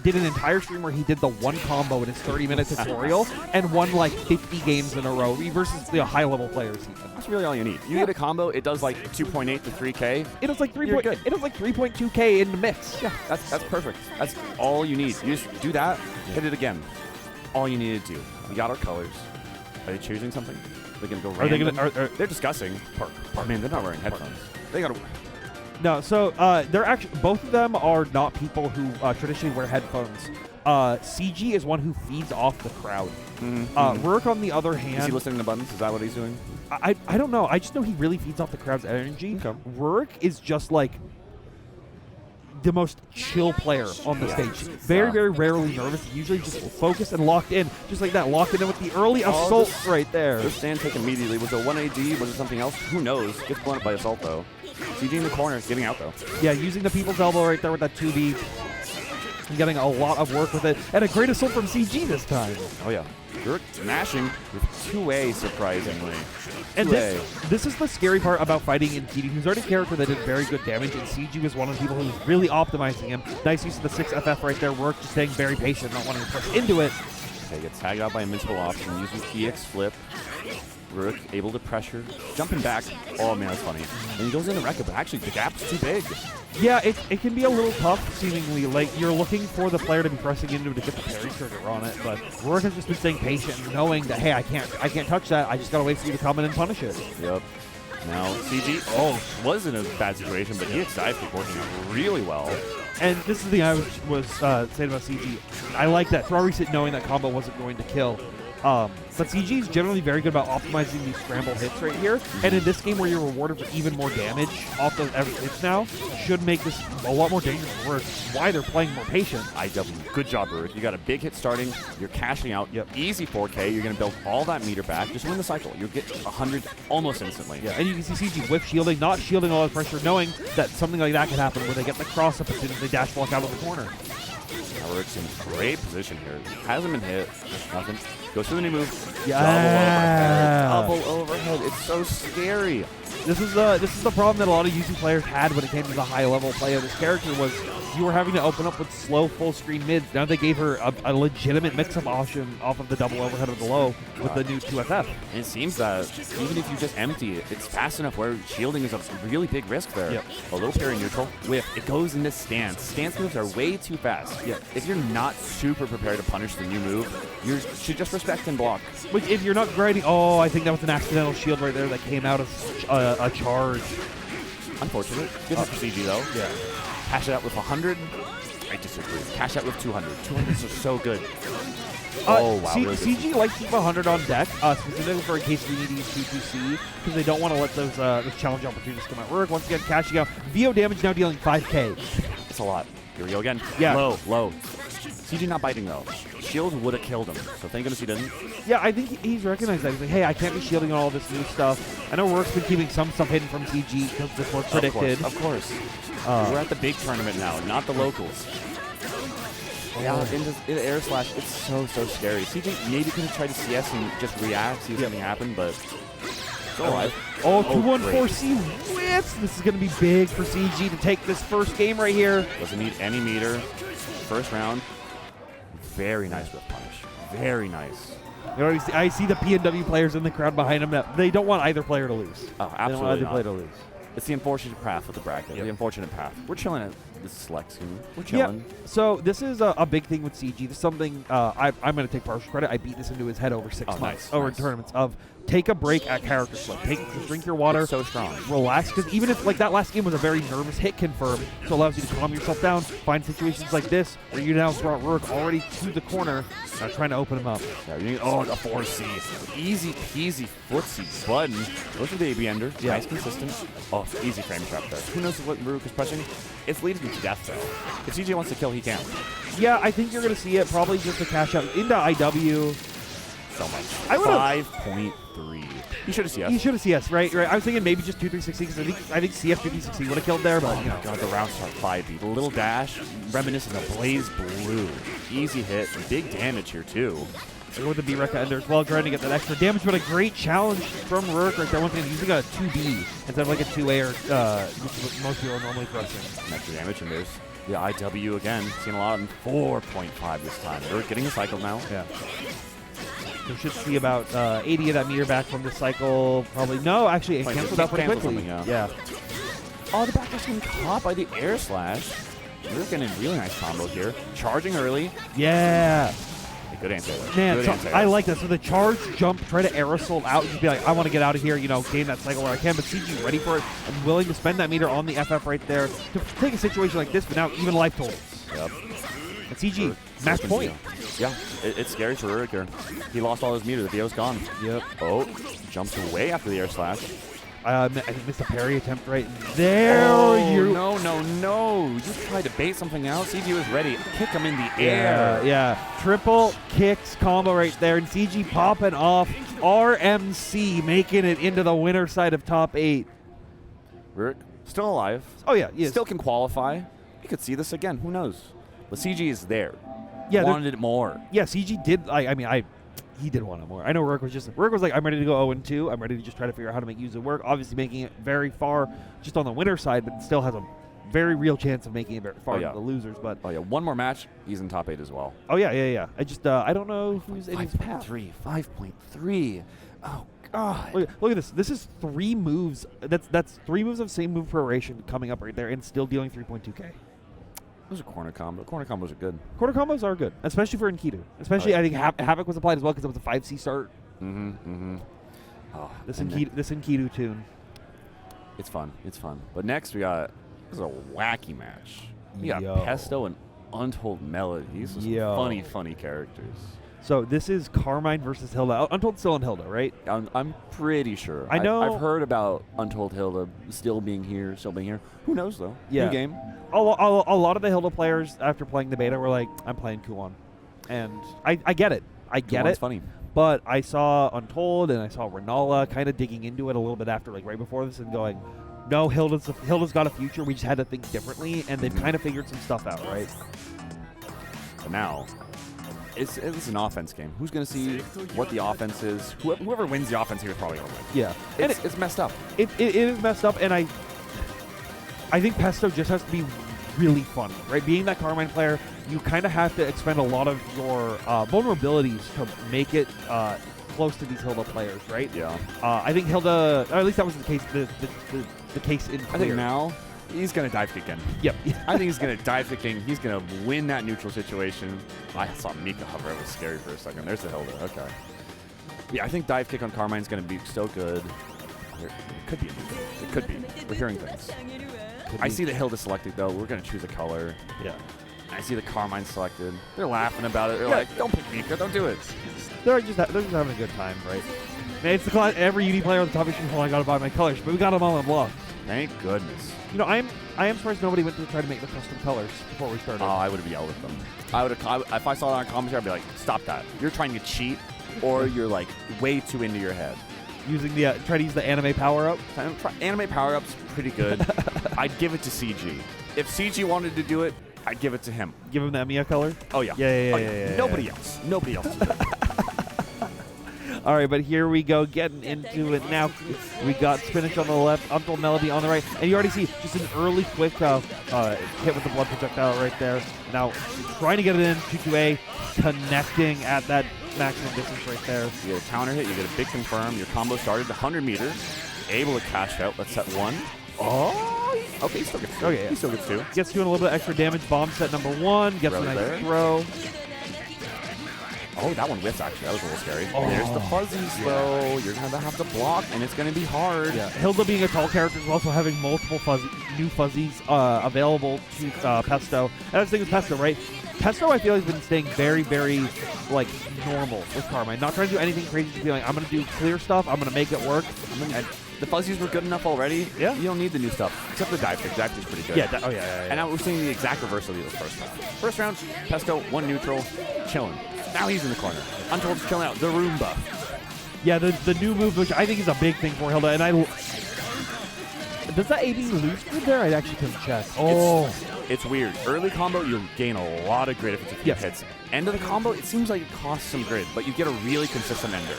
did an entire stream where he did the 1 combo in his 30-minute tutorial and won 50 games in a row versus the high-level players even. That's really all you need. You get a combo, it does 2.8 to 3K. It does 3.2K in the mix. Yeah, that's perfect. That's all you need. You just do that, hit it again. All you need to do. We got our colors. Are they choosing something? They're gonna go random. They're discussing. Man, they're not wearing headphones. They gotta. No, so they're actually both of them are not people who traditionally wear headphones. CG is one who feeds off the crowd. Ruric, on the other hand, is he listening to buttons? Is that what he's doing? I don't know. I just know he really feeds off the crowd's energy. Okay. Ruric is just the most chill player on the stage. Very, very rarely nervous. Usually just focused and locked in, just like that. Locked in with the early assault right there. Their stand take immediately. Was it 1AD? Was it something else? Who knows? Gets blown up by assault though. CG in the corner, getting out though. Yeah, using the people's elbow right there with that 2B. and getting a lot of work with it. And a great assault from CG this time. Oh, yeah. Ruric smashing with 2A, surprisingly. And this is the scary part about fighting in TD, who's already a character that did very good damage, and CG was one of the people who was really optimizing him. Nice use of the 6FF right there. Ruric just staying very patient, not wanting to press into it. Okay, gets tagged out by Invincible Option, using EX Flip. Ruric able to pressure, jumping back. Oh man, that's funny. And he goes into Rekka, but actually the gap's too big. Yeah, it can be a little tough, seemingly. Like, you're looking for the player to be pressing into it to get the parry trigger on it, but Ruric has just been staying patient, knowing that, hey, I can't touch that. I just gotta wait for you to come in and punish it. Yep. Now CG, was in a bad situation, but EXI is working out really well. And this is the thing I was saying about CG. I like that throw reset, knowing that combo wasn't going to kill. But CG is generally very good about optimizing these scramble hits right here. And in this game where you're rewarded for even more damage off those every hits now, should make this a lot more dangerous for Ruric. Why they're playing more patient. IW, good job, Ruric. You got a big hit starting. You're cashing out. Yep. Easy 4K. You're going to build all that meter back. Just win the cycle. You'll get 100 almost instantly. Yeah, and you can see CG whiff shielding, not shielding all the pressure, knowing that something like that could happen where they get the cross up as soon as they dash block out of the corner. Ruric's in great position here. Hasn't been hit. Nothing. Goes to the new move. Yeah. Double overhead. It's so scary. This is the problem that a lot of UC players had when it came to the high level play of this character was you were having to open up with slow full screen mids. Now they gave her a legitimate mix-up option off of the double overhead of the low with the new 2FF. And it seems that even if you just empty it, it's fast enough where shielding is a really big risk there. Yep. A little parry neutral. Whiff. It goes into stance. Stance moves are way too fast. Yep. If you're not super prepared to punish the new move, you should just respect and block. Which if you're not grinding, oh, I think that was an accidental shield right there that came out of a charge. Unfortunate. Good for CG though. Yeah. Cash it out with 100. I disagree. Cash out with 200. 200 is so good. Oh, wow. Really CG likes to keep 100 on deck, specifically for in case we need to use 2-2C, because they don't want to let those challenge opportunities come out. Ruric, once again, cashing out. VO damage now dealing 5K. It's a lot. Here we go again. Yeah. Low. CG not biting, though. Shield would have killed him, so thank goodness he didn't. Yeah, I think he's recognized that. He's like, hey, I can't be shielding all this new stuff. I know Ruric's been keeping some stuff hidden from CG because this was predicted. Of course. We're at the big tournament now, not the locals. Yeah, into air slash, it's so scary. CG maybe could have tried to CS and just react, see if something happened, but still alive. Oh, 214C whips! This is going to be big for CG to take this first game right here. Doesn't need any meter. First round. Very nice whip punish. Very nice. I see the PNW players in the crowd behind him. They don't want either player to lose. Oh, absolutely they don't want either not. player to lose. It's the unfortunate path of the bracket. Yep. The unfortunate path. We're chilling at this select scene. We're chilling. Yeah. So this is a big thing with CG. This is something I'm going to take partial credit. I beat this into his head over 6 months, over tournaments of take a break at character select. Drink your water. It's so strong. Relax, because even if like that last game was a very nervous hit confirm, so it allows you to calm yourself down, find situations like this where you now brought Ruric already to the corner, now trying to open him up. Yeah, you need, the 4C. Easy peasy footsie button. Goes for the AB ender. Yeah. Nice, consistent. Oh, easy frame trap there. Who knows what Ruric is pressing? It's leading him to death, though. If CJ wants to kill, he can. Yeah, I think you're going to see it probably just a cash out into IW. So much. 5.3. He should have CS. He should have CS, right? I was thinking maybe just 2-3-16 because I think CS 2-3-16 would have killed there, but you know. God, the round start 5B. The little dash, reminiscent of Blaze Blue. Easy hit, big damage here too. Go with the B-Rekka Ender as well, trying to get that extra damage, but a great challenge from Ruric right there. Once again, using a 2B instead of like a 2A which most people are normally pressing. Extra damage, and there's the IW again. Seen a lot in 4.5 this time. Ruric getting the cycle now. Yeah. We should see about 80 of that meter back from this cycle. Probably no, actually it canceled out pretty quickly. Yeah. Oh, the back is getting caught by the air slash. Ruric getting a really nice combo here. Charging early. Yeah. Good answer. Man, so I like that. So the charge, jump, try to air assault out, and just be like, I want to get out of here, gain that cycle where I can. But CG ready for it and willing to spend that meter on the FF right there to take a situation like this, but now even life totals. Yep. And CG, match point. Yeah, it's scary for Ruric here. He lost all his meter. The VO's gone. Yep. Oh, jumps away after the air slash. I think missed a parry attempt right there. Oh, no. You tried to bait something out. CG was ready. Kick him in the air. Yeah. Triple kicks combo right there. And CG popping off. RMC making it into the winner side of top 8. Ruric still alive. Oh, yeah. He is. Still can qualify. You could see this again. Who knows? But CG is there. Yeah, wanted it more. Yeah, CG did. He did want it more. I know Ruric was like, I'm ready to go 0-2. I'm ready to just try to figure out how to make use of work. Obviously, making it very far just on the winner side, but still has a very real chance of making it very far to the losers. But one more match, he's in top 8 as well. Oh yeah. I don't know who's in his path. 5.3. Oh God. Look at this. This is 3 moves. That's 3 moves of same move proration coming up right there, and still dealing 3.2k. Those are corner combos. Corner combos are good. Corner combos are good, especially for Enkidu. Especially, I think Havoc was applied as well because it was a 5C start. Oh, this Enkidu tune. It's fun. But next we got this is a wacky match. We got Pesto and Untoldmelody. These are some funny characters. So this is Carmine versus Hilda. Untold still in Hilda, right? I'm pretty sure. I know. I've heard about Untold Hilda still being here. Who knows though? Yeah. New game. A lot of the Hilda players after playing the beta were like, I'm playing Kuon. And I get it. Kuon's funny. But I saw Untold and I saw Renala kind of digging into it a little bit after, like right before this, and going, no, Hilda's got a future. We just had to think differently, and they've kind of figured some stuff out, right? So now, it's an offense game. Who's going to see what the offense is? Whoever wins the offense here is probably going to win. Yeah. It's messed up. It is messed up, and I think Pesto just has to be really fun, right? Being that Carmine player, you kind of have to expend a lot of your vulnerabilities to make it close to these Hilda players, right? Yeah. I think Hilda, or at least that was the case. The case in clear. I think now he's going to dive kick again. Yep. I think he's going to dive kicking. He's going to win that neutral situation. I saw Mika hover. It was scary for a second. There's the Hilda. Okay. Yeah, I think dive kick on Carmine's going to be so good. It could be. It could be. We're hearing things. I see the Hilda selected, though. We're going to choose a color. Yeah. I see the Carmine selected. They're laughing about it. They're like, don't pick Mika. Don't do it. They're just having a good time, right? Man, it's every UD player on the top issue. Oh, I got to buy my colors, but we got them all in block. Thank goodness. You know, I am surprised nobody went to try to make the custom colors before we started. Oh, I would have yelled at them. If I saw that on commentary, I'd be like, stop that. You're trying to cheat, or you're like way too into your head. Try to use the anime power up. Anime power up's pretty good. I'd give it to CG. If CG wanted to do it, I'd give it to him. Give him the Emiya color. Oh yeah. Yeah. Nobody else. Nobody else. All right, but here we go, getting into it now. We got Spinach on the left, Untoldmelody on the right, and you already see just an early quick hit with the blood projectile right there. Now, trying to get it in, 2-2A, connecting at that maximum distance right there. You get a counter hit, you get a big confirm. Your combo started 100 meters, able to cash out. Let's set 1. Oh, okay, he still gets 2. Okay, yeah. He still gets 2. Gets doing a little bit of extra damage. Bomb set number 1, gets a nice throw. Oh, that one whiffs, actually. That was a little scary. Oh. There's the fuzzies, though. You're going to have to block, and it's going to be hard. Yeah. Hilda being a tall character is also having multiple new fuzzies available to Pesto. And that's the thing with Pesto, right? Pesto, I feel, has been staying very, very, like, normal with Carmine. Not trying to do anything crazy. Just being like, I'm going to do clear stuff. I'm going to make it work. And the fuzzies were good enough already. Yeah. You don't need the new stuff. Except the dive kick. Dive kick's pretty good. Yeah. And now we're seeing the exact reverse of the first round. First round, Pesto, 1 neutral, chilling. Now he's in the corner. Untold's chilling out. The Roomba. Yeah, the new move, which I think is a big thing for Hilda. And does that AD lose grid there? I actually couldn't check. Oh. It's weird. Early combo, you'll gain a lot of grid if it's a few hits. End of the combo, it seems like it costs some grid, but you get a really consistent ender.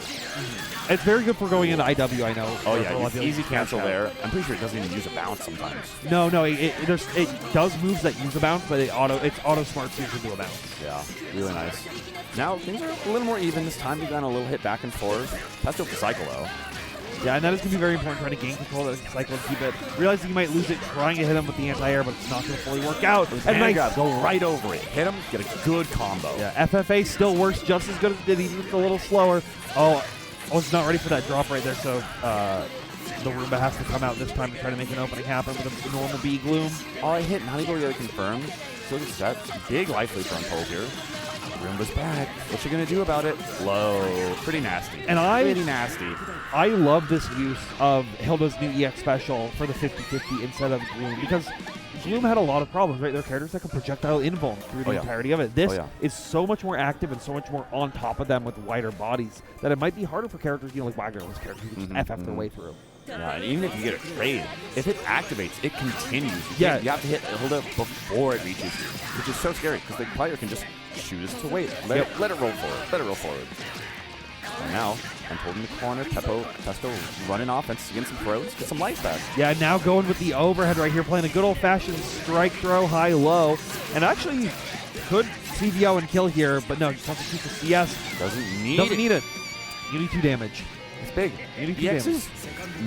It's very good for going into IW, I know. Oh, yeah. Easy cancel there. I'm pretty sure it doesn't even use a bounce sometimes. No. It does moves that use a bounce, but it's auto smart to do a bounce. Yeah. Really nice. Now, things are a little more even this time. We've done a little hit back and forth. Pesto for cycle, though. Yeah, and that is going to be very important, trying to gain control of that cycle and keep it. Realizing you might lose it, trying to hit him with the anti-air, but it's not going to fully work out. And nice. Go right over it. Hit him, get a good combo. Yeah, FFA still works just as good as it did, even if it's a little slower. Oh, I was not ready for that drop right there, so the Roomba has to come out this time to try to make an opening happen with a normal B Gloom. Oh, I hit, not able to get confirmed. So it's that big life lead for Untold here. Roomba's back. What you gonna do about it? Low. Pretty nasty. And pretty nasty. I love this use of Hilda's new EX special for the 50-50 instead of Gloom, because Gloom had a lot of problems, right? There are characters that can projectile invuln through the entirety of it. This is so much more active and so much more on top of them with wider bodies that it might be harder for characters, like Wagnerless characters who can just FF their way through. Yeah, and even if you get a trade, if it activates, it continues. You have to hold it before it reaches you, which is so scary because the player can just shoot us to wait. Let it roll forward. Let it roll forward. And now, Untold in the corner, Pesto running offense against some throws, get some life back. Yeah, now going with the overhead right here, playing a good old-fashioned strike throw, high-low, and actually could CVO and kill here, but no, just wants to keep the CS. Doesn't need it. You need 2 damage. It's big. You need 2 damage.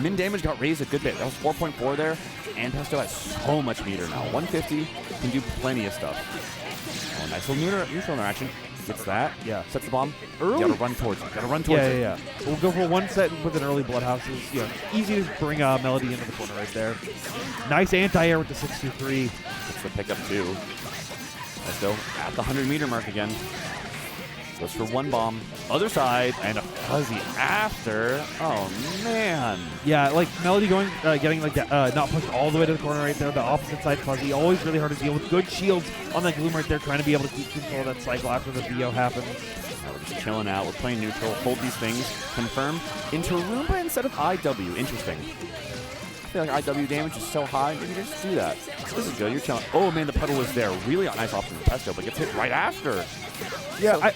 Min damage got raised a good bit. That was 4.4 there, and Pesto has so much meter now. 150 can do plenty of stuff. Oh, nice little neutral interaction. Gets that. Yeah. Sets the bomb. Early. You gotta run towards it. Yeah. We'll go for 1 set with an early Bloodhouses. Easy to bring Melody into the corner right there. Nice anti-air with the 623. Gets the pickup too. Pesto at the 100-meter mark again. Goes for 1 bomb. Other side, and a fuzzy after. Oh, man. Yeah, like Melody getting like that, not pushed all the way to the corner right there. The opposite side fuzzy. Always really hard to deal with. Good shields on that Gloom right there, trying to be able to keep control of that cycle after the VO happens. Now we're just chilling out. We're playing neutral. Hold these things. Confirm. Into Roomba instead of IW. Interesting. I feel like IW damage is so high, you can just do that. This is good. You're chilling. Oh, man, the pedal was there. Really nice option for Pesto, but gets hit right after. Yeah,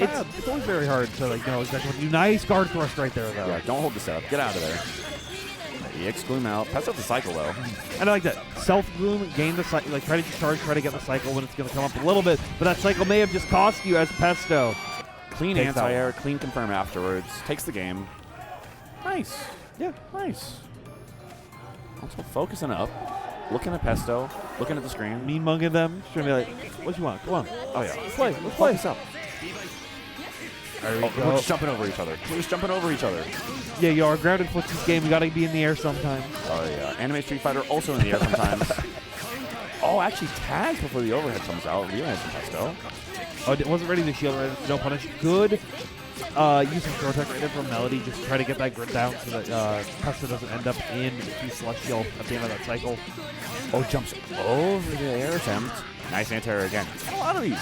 it's always very hard to know exactly what to do. Nice guard thrust right there, though. Yeah, don't hold the setup. Get out of there. EX Gloom out. Pesto the cycle, though. And I like that. Self-Gloom, gain the cycle, try to discharge, try to get the cycle when it's going to come up a little bit. But that cycle may have just cost you as Pesto. Clean anti-air, clean confirm afterwards. Takes the game. Nice. Yeah. Nice. Also focusing up. Looking at Pesto. Looking at the screen. Mean mugging them. Trying to be like, what you want? Come on. Oh, yeah. Let's play. Let's play. Focus up. There we go. We're just jumping over each other. Yeah, you are grounded footsies game. You got to be in the air sometimes. Oh, yeah. Anime Street Fighter also in the air sometimes. Oh, actually tagged before the overhead comes out. Realize from Pesto. Oh, it wasn't ready to shield right. No punish. Good. Using throw tech right there from Melody. Just try to get that grid down so that Pesto doesn't end up in the Celestial at the end of that cycle. Oh, jumps over the air attempt. Nice anti-air again. A lot of these.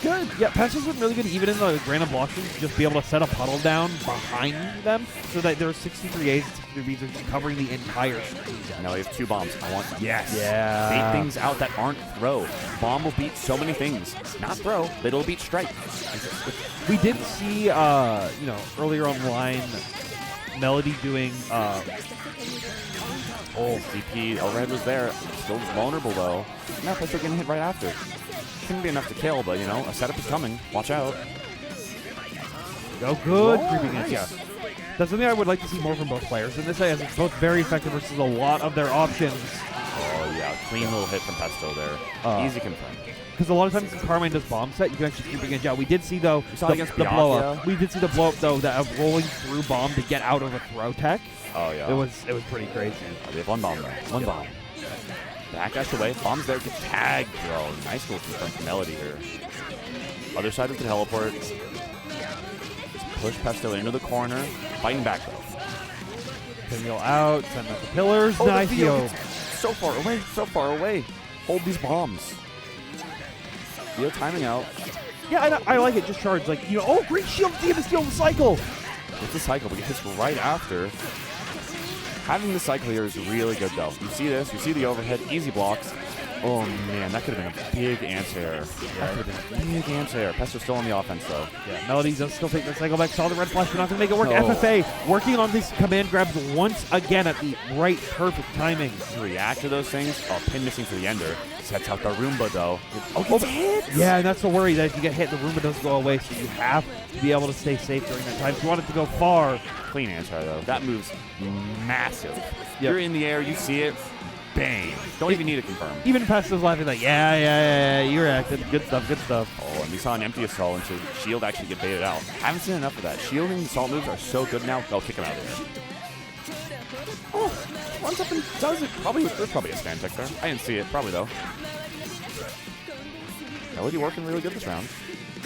Good. Yeah, Pesto's been really good even in the random blocks to just be able to set a puddle down behind them so that there are 63 A's and 63 B's are covering the entire screen. Now we have 2 bombs. Yes. Yeah. Bait things out that aren't throw. Bomb will beat so many things. Not throw, but it'll beat strike. We did see, earlier online, Melody doing, CP. Overhead was there. Still vulnerable, though. Now Pesto getting hit right after. Couldn't be enough to kill, but, a setup is coming. Watch out. Go good. Creeping nice. Yeah. That's something I would like to see more from both players in this, as it's both very effective versus a lot of their options. Oh, yeah. Clean little hit from Pesto there. Easy confirm. Because a lot of times when Carmine does bomb set, you can actually keep against. Yeah, we did see, though, the blow up. We did see the blow up, though, that rolling through bomb to get out of a throw tech. Oh, yeah. It was pretty crazy. They have 1 bomb, though. 1 bomb. Backdash away. Bomb's there. Gets tagged. Oh, nice little confirm from Melody here. Other side of the teleport. Just push Pesto into the corner. Fighting back, though. Pinwheel out. Send out the pillars. Oh, nice. So far away. So far away. Hold these bombs. Theo timing out. Yeah, I like it. Just charge. Great shield. Demon steal the cycle. It's the cycle, but it hits right after. Having the cycle here is really good, though. You see this. You see the overhead. Easy blocks. Oh, man. That could have been a big anti-air. That could have been a big anti-air. Pesto's still on the offense, though. Yeah, Melody does still take the cycle back. Saw the red flash, but not going to make it work. No. FFA working on these command grabs once again at the right perfect timing. To react to those things. Oh, pin missing for the ender. Sets out the Roomba, though. Gets hit. Yeah, and that's the worry that if you get hit, the Roomba doesn't go away, so you have to be able to stay safe during that time. If you want it to go far. Clean anti, though. That move's massive. Yep. You're in the air, you see it, bang. Don't even need to confirm. Even Pesto's laughing like, yeah, you reacted. Good stuff. Oh, and we saw an empty assault into shield actually get baited out. Haven't seen enough of that. Shield and assault moves are so good now, they'll kick him out of there. Oh, runs up and does it. There's probably a stand tech there. I didn't see it. Probably, though. Melody working really good this round.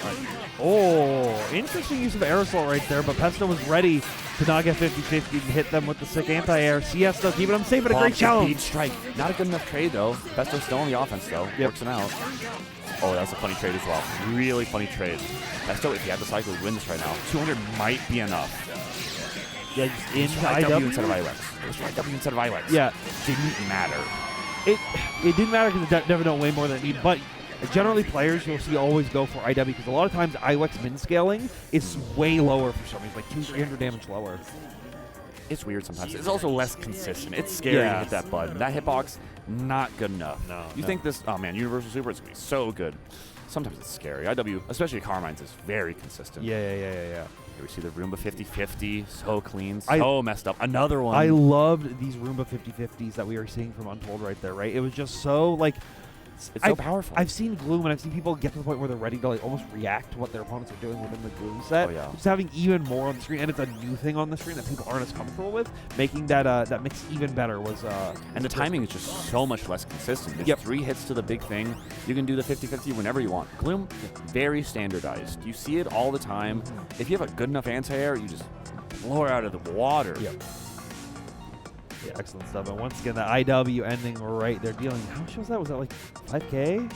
Right. Oh, interesting use of aerosol right there, but Pesto was ready to not get 50-50 and hit them with the sick anti-air. CS though, keeping them safe at a great challenge. Beat strike. Not a good enough trade, though. Pesto's still on the offense, though. Yep. Works him out. Oh, that's a funny trade as well. Really funny trade. Pesto, if he had the cycle, he wins right now. 200 might be enough. Yeah, just into Try IW. W instead of IWX. Let's try W instead of IWX. Yeah. Didn't matter. It didn't matter because it never know way more than it needed, but generally players you'll see always go for IW because a lot of times IWX min scaling is way lower for some reason, like 200-300 damage lower. It's weird sometimes. It's also less consistent. It's scary to hit that button. That hitbox, not good enough. No. You think this, oh man, Universal Super is going to be so good. Sometimes it's scary. IW, especially Carmine's, is very consistent. Yeah. Here we see the Roomba 50-50. So clean, so messed up. Another one. I loved these Roomba 50-50s that we were seeing from Untold right there, right? It was just so, like... It's so powerful. I've seen Gloom, and I've seen people get to the point where they're ready to like almost react to what their opponents are doing within the Gloom set. Oh, yeah. Just having even more on the screen, and it's a new thing on the screen that people aren't as comfortable with. Making that that mix even better was... and the timing is just so much less consistent. There's 3 hits to the big thing. You can do the 50-50 whenever you want. Gloom, very standardized. You see it all the time. If you have a good enough anti-air, you just blow her out of the water. Yep. Yeah, excellent stuff. And once again, the IW ending right there dealing. How much was that? Was that like 5K?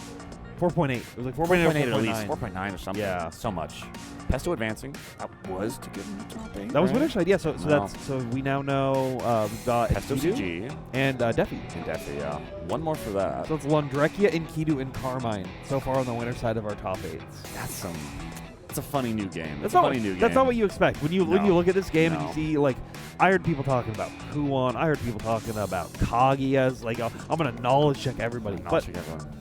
4.8. It was like 4.8 or 4.9. At least. 4.9 or something. Yeah. So much. Pesto advancing. That was to give him the dropping. That was what actually, yeah. So we now know we've got Pesto Enkidu CG. and Defi. And Defi, yeah. One more for that. So it's Lundrekia, Enkidu, and Carmine so far on the winner side of our top 8s. It's a funny new game. That's not what you expect when you look at this game and you see like I heard people talking about Kuon. I heard people talking about Kaguya's. Like I'm gonna knowledge check everybody,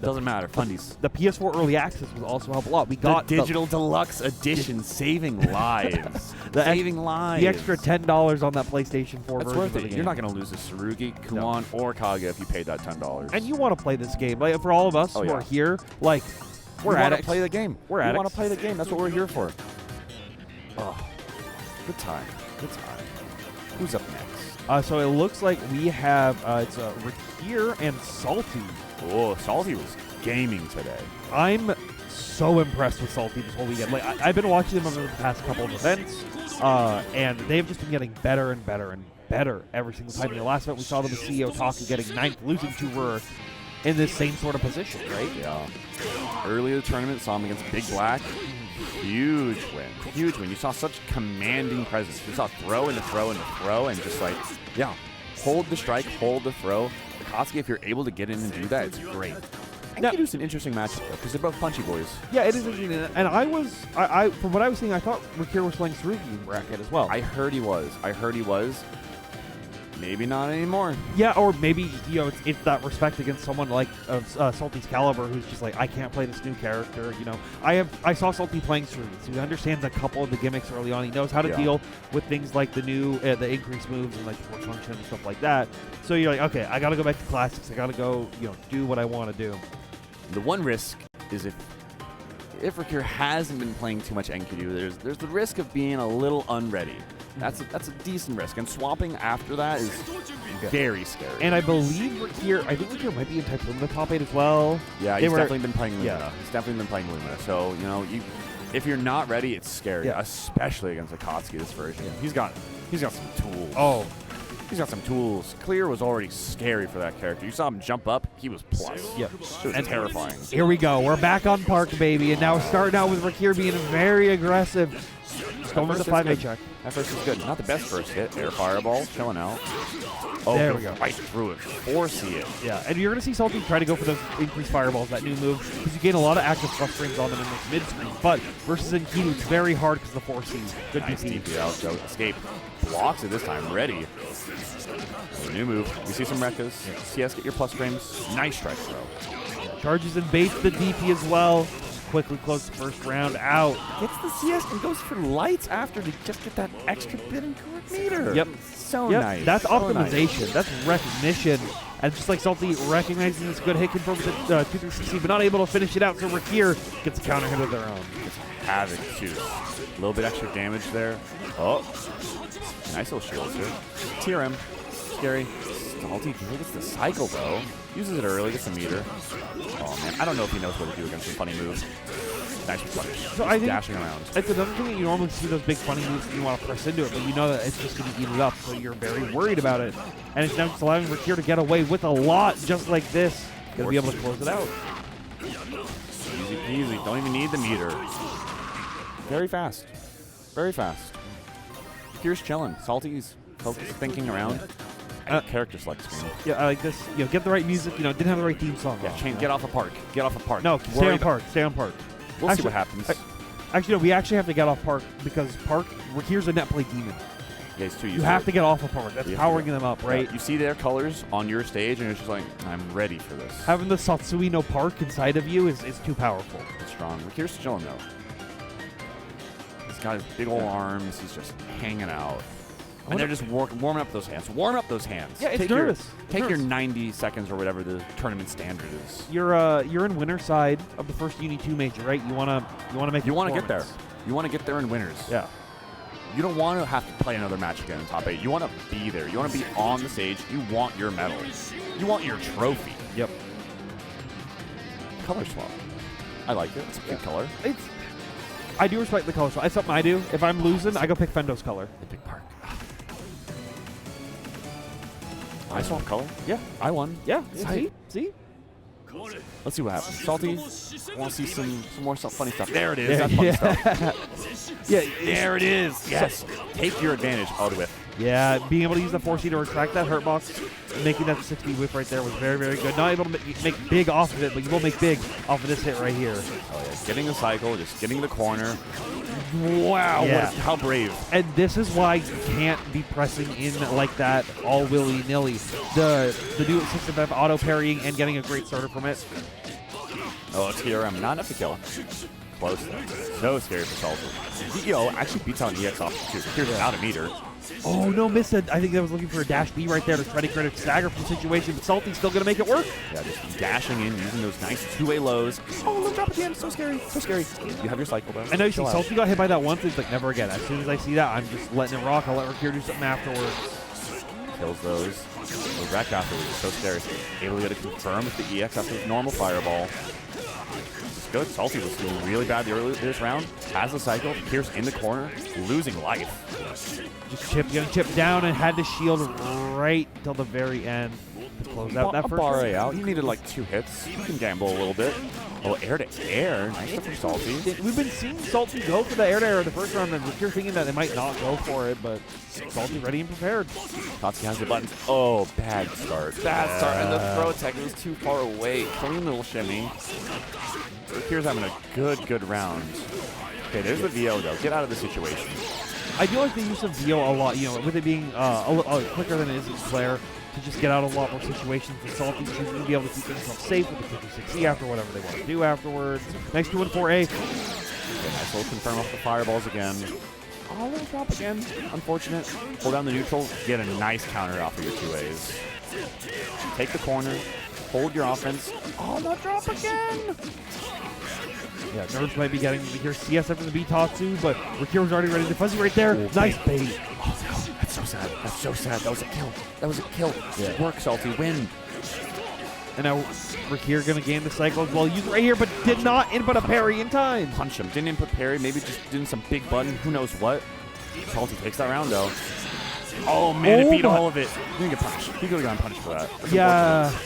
Doesn't matter. Fundies. The PS4 early access was also help a lot. We got the digital deluxe edition, saving lives. Saving lives. The extra $10 on that PlayStation 4 That's version worth of the it. game. You're not gonna lose a Tsurugi, Kuon, or Kaguya if you paid that $10. And you want to play this game, like for all of us who are here, like. We want to play the game. We want to play the game. That's what we're here for. Oh, good time. Who's up next? So it looks like we have it's Rikir and Salty. Oh, Salty was gaming today. I'm so impressed with Salty this whole weekend. Like I've been watching them over the past couple of events, and they've just been getting better and better and better every single time. In the last event, we saw them with CEO Taku getting 9th, losing to Ruric in this same sort of position, right? Yeah. Early in the tournament, saw him against BigBlack. Huge win. You saw such commanding presence. You saw throw into throw into throw, and just like, hold the strike, hold the throw. Akatsuki, if you're able to get in and do that, it's great. Enkidu's an interesting matchup, though, because they're both punchy boys. Yeah, it is interesting. And I from what I was seeing, I thought Rikir was playing Tsurugi in bracket as well. I heard he was. Maybe not anymore. Yeah, or maybe it's that respect against someone like Salty's caliber, who's just like, I can't play this new character. I saw Salty playing Tsurugi, so he understands a couple of the gimmicks early on. He knows how to deal with things like the new the increased moves and like force function and stuff like that. So you're like, okay, I got to go back to classics. I got to go do what I want to do. The one risk is if Rikir hasn't been playing too much Enkidu, there's the risk of being a little unready. That's a decent risk, and swapping after that is very scary. And I believe Rikir might be in Type Lumina top 8 as well. Yeah, he's definitely been playing Lumina. Yeah. He's definitely been playing Lumina. So if you're not ready, it's scary, especially against Akatsuki this version. Yeah. He's got some tools. Oh. He's got some tools. Clear was already scary for that character. You saw him jump up, he was plus. Yep. And terrifying. Here we go. We're back on Park, baby. And now we're starting out with Rikir being very aggressive. Going with the 5A check. That first is good. Not the best first hit. Air fireball, chilling out. Oh, there we go. Right through it. 4C it. Yeah, and you're going to see Salty try to go for those increased fireballs, that new move, because you gain a lot of active plus frames on them in this mid-screen. But versus Enkidu, it's very hard because the 4C. Good nice DP. DP out. So escape. Blocks it this time. Ready. New move. You see some Rekkas. CS, get your plus frames. Nice strike throw. Charges and baits the DP as well. Quickly close the first round out. Gets the CS and goes for lights after to just get that extra bit in current meter. Yep. So nice. That's so optimization. Nice. That's recognition. And just like Salty recognizing this good hit confirm with the 2-3-60, but not able to finish it out, so Rikir gets a counter hit of their own. Gets havoc too. A little bit extra damage there. Oh. Nice little shields here. TRM. Scary. Salty gets the cycle though. Uses it early, gets a meter. Oh man, I don't know if he knows what to do against some funny moves. Nice replenish. So I think dashing around. It's another thing that you normally see those big funny moves and you want to press into it, but you know that it's just going to eat it up, so you're very worried about it. And it's now just allowing Rikir to get away with a lot just like this. Going to be able to close it out. Easy peasy. Don't even need the meter. Very fast. Very fast. Rikir's chilling. Salty's thinking around. Character select screen. Yeah, I like this. Get the right music. Didn't have the right theme song. Yeah, get off a park. Get off a park. No, stay on park. Stay on park. We'll see what happens. Actually, no, we actually have to get off park because Rikir's a net play demon. Yeah, he's too used You have to get off of park. That's powering them up, right? Yeah, you see their colors on your stage, and it's just like, I'm ready for this. Having the Satsui no park inside of you is too powerful. It's strong. Rikir's chilling, though. He's got his big old arms. He's just hanging out. And they're just warming up those hands. Warm up those hands. Yeah, it's nervous. Take your 90 seconds or whatever the tournament standard is. You're in winner side of the first Uni 2 major, right? You wanna get there. You want to get there in winners. Yeah. You don't want to have to play another match again in top 8. You want to be there. You want to be on the stage. You want your medal. You want your trophy. Yep. Color swap. I like it. It's a cute color. I do respect the color swap. It's something I do. If I'm losing, I go pick Fendo's color. The big park. I swap color. Yeah. I won. Yeah. See? Let's see what happens. Salty, I want to see some more funny stuff. There it is. That's funny stuff. Yeah. There it is. Yes. Take your advantage out of it. Yeah, being able to use the 4C to retract that hurt box, making that 60 whip right there was very, very good. Not able to make big off of it, but you will make big off of this hit right here. Oh, yeah. Getting the cycle, just getting the corner. Wow. Yeah. How brave. And this is why you can't be pressing in like that all willy-nilly. The dual system of auto parrying and getting a great starter from it. Oh, it's here. I'm not enough to kill him. Close though. So scary for Salty. DEO actually beats out an EX off too. Here's out a meter. Oh, no, missed it. I think I was looking for a dash B right there to try to create a stagger from the situation, but Salty's still going to make it work. Yeah, just dashing in, using those nice two-way lows. Oh, look, drop again. So scary. So scary. You have your cycle, though. I know you see Salty got hit by that once. It's like, never again. As soon as I see that, I'm just letting it rock. I'll let Rikir do something afterwards. Kills those. The wreck afterwards is so scary. Able to get a confirm with the EX after his normal fireball. It's good. Salty was doing really bad this round. Has the cycle. Pierce in the corner. Losing life. Just getting chipped down and had to shield right till the very end to close out that first bar out. He needed like 2 hits. You can gamble a little bit. Oh, air to air. Nice stuff from Salty. We've been seeing Salty go for the air to air the first round, and you're thinking that they might not go for it, but Salty ready and prepared. Tatsuki has the buttons. Oh, bad start. Bad start. And the throw attack was too far away. Clean little shimmy. Rikir's having a good round. Okay, there's the VO, though. Get out of the situation. I do like the use of VO a lot, with it being a little quicker than it is in Claire, to just get out a lot more situations. And Salty's choosing to be able to keep themselves safe with the 56E after whatever they want to do afterwards. Next 2-4A. Okay, nice little confirm off the fireballs again. Oh, little drop again. Unfortunate. Hold down the neutral. Get a nice counter off of your 2As. Take the corner. Hold your offense. Oh, no drop again. Yeah, Nerves might be getting here CS after the B-Tatsu, but Rikir was already ready to fuzzy right there. Ooh, nice bait. Oh, no. That's so sad. That's so sad. That was a kill. That was a kill. Yeah. Work, Salty. Win. And now Rikir going to gain the cycle as well. Use it right here, but did not input a parry in time. Punch him. Didn't input parry. Maybe just doing some big button. Who knows what. Salty takes that round, though. Oh, man. It beat all of it. He didn't get punished. He could have gotten punished for that. That's yeah.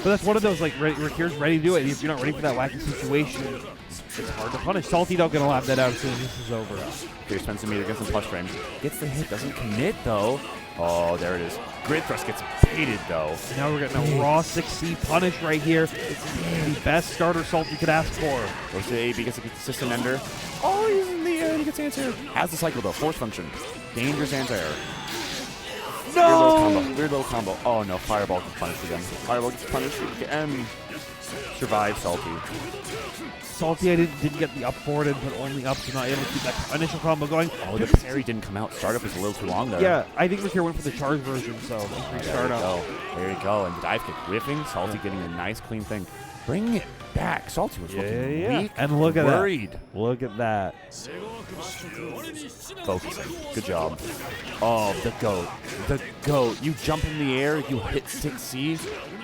But that's one of those, like, Rikir's ready to do it. If you're not ready for that wacky situation, it's hard to punish. Salty don't gonna lap that out as soon as this is over. Here, spends a meter, gets some plus frames. Gets the hit, doesn't commit, though. Oh, there it is. Grid thrust gets baited, though. Now we're getting a raw 6C punish right here. It's the best starter Salty could ask for. Goes to AB, gets a system ender. Oh, he's in the air, and he gets anti-air. Has the cycle, though. Force function. Dangerous anti-air. No! Weird little combo. Oh, no. Fireball gets punished again. Fireball gets punished again. Survive Salty. Salty, I didn't get the up forward and put only up, so not able to keep that initial combo going. Oh, the parry didn't come out. Startup was a little too long there. Yeah, I think Rikir went for the charge version, so restart up. There you go. And dive kick whiffing. Salty getting a nice clean thing. Bring it back. Salty was looking weak. And look at worried. That. Look at that. Focusing. Good job. Oh, the GOAT. The GOAT. You jump in the air. You hit 6C.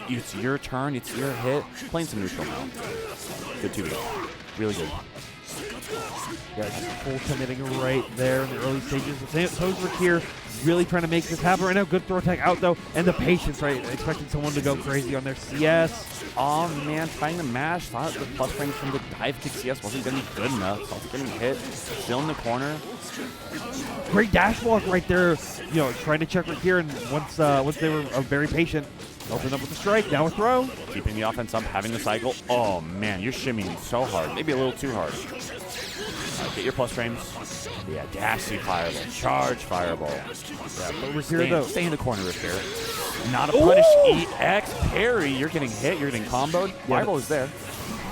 It's your turn. It's your hit. Playing some neutral now. Good 2v. Really good. Yeah, just full committing right there in the early stages. So is Rikir really trying to make this happen right now. Good throw attack out though, and the patience, right? Expecting someone to go crazy on their CS. Oh man, trying to mash. Thought the plus frame from the dive kick CS wasn't going to be good enough. So getting hit, still in the corner. Great dash walk right there. You know, trying to check Rikir, and once they were very patient, opened up with the strike. Now a throw. Keeping the offense up, having the cycle. Oh man, you're shimmying so hard. Maybe a little too hard. Get your plus frames. Yeah, dashy fireball, charge fireball. Yeah, but Rikir though. Stay in the corner, Rikir. Not a punish EX parry. You're getting hit. You're getting comboed. Fireball is there.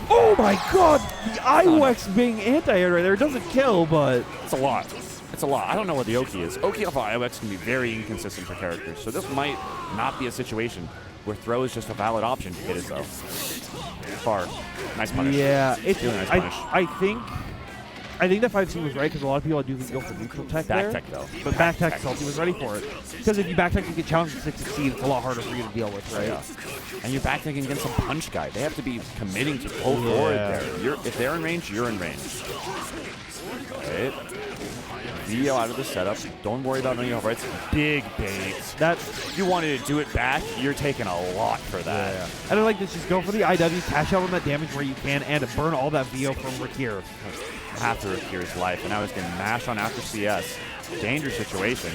Oh my God! The IOX being anti-air right there. It doesn't kill, but it's a lot. It's a lot. I don't know what the Oki is. Oki off of IOX can be very inconsistent for characters, so this might not be a situation where throw is just a valid option to hit it though. Far. Nice punish. Yeah, it's really nice punish. I think that 5C was right because a lot of people do go for neutral tech back tech though. But back tech, Salty was ready for it. Because if you back tech, you get challenged to 6 it's a lot harder for you to deal with, right? Yeah. And you're back teching against some punch guy. They have to be committing to pull forward there. If they're in range, you're in range. Right. VO out of the setup. Don't worry about any overrides. Big bait. You wanted to do it back. You're taking a lot for that. Yeah. And I like this. Just go for the IW, cash out on that damage where you can, and burn all that VO from Rikir. After Rikir's life, and now he's getting mashed on after CS. Dangerous situation.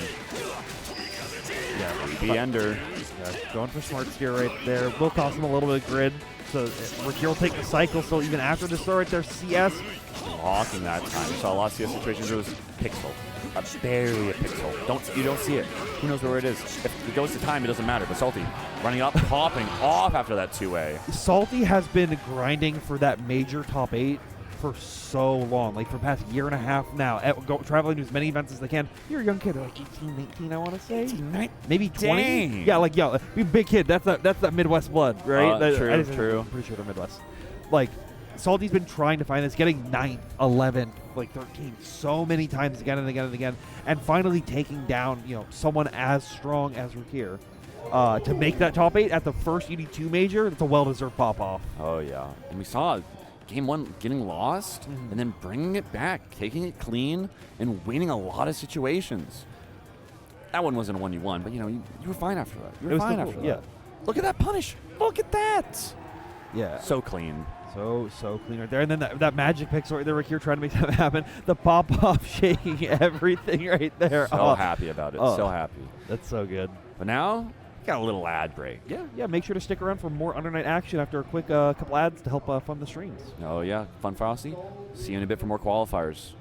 Yeah, the ender. Yeah, going for smart steer right there. Will cost him a little bit of grid. So Rikir will take the cycle. So even after the throw right there, CS. Blocking that time. We saw a lot of CS situations where it was pixel. Barely a pixel. You don't see it. Who knows where it is? If it goes to time, it doesn't matter. But Salty running up, popping off after that two-way. Salty has been grinding for that major top 8 for so long, like for the past year and a half now, traveling to as many events as they can. You're a young kid, like 18, 19, I want to say. 18, maybe 20. Dang. Yeah, you're a big kid. That's that Midwest blood, right? True. I'm pretty sure they're Midwest. Like, Salty's been trying to find this, getting 9th, 11th, like 13th, so many times again and again and again, and finally taking down, someone as strong as Rikir. To make that top 8 at the first ED2 major, it's a well-deserved pop-off. Oh, yeah. And we saw Game 1 getting lost and then bringing it back, taking it clean, and winning a lot of situations. That one wasn't a 1v1, but you were fine after that. You were fine after that. Yeah. Look at that punish. Look at that. Yeah. So clean. So clean right there. And then that magic pixel right there, Rikir trying to make that happen. The pop-off shaking everything right there. So happy about it. So happy. That's so good. But now, got a little ad break. Yeah. Make sure to stick around for more Undernight action after a quick couple ads to help fund the streams. Oh, yeah. Fun Frosty. See you in a bit for more qualifiers.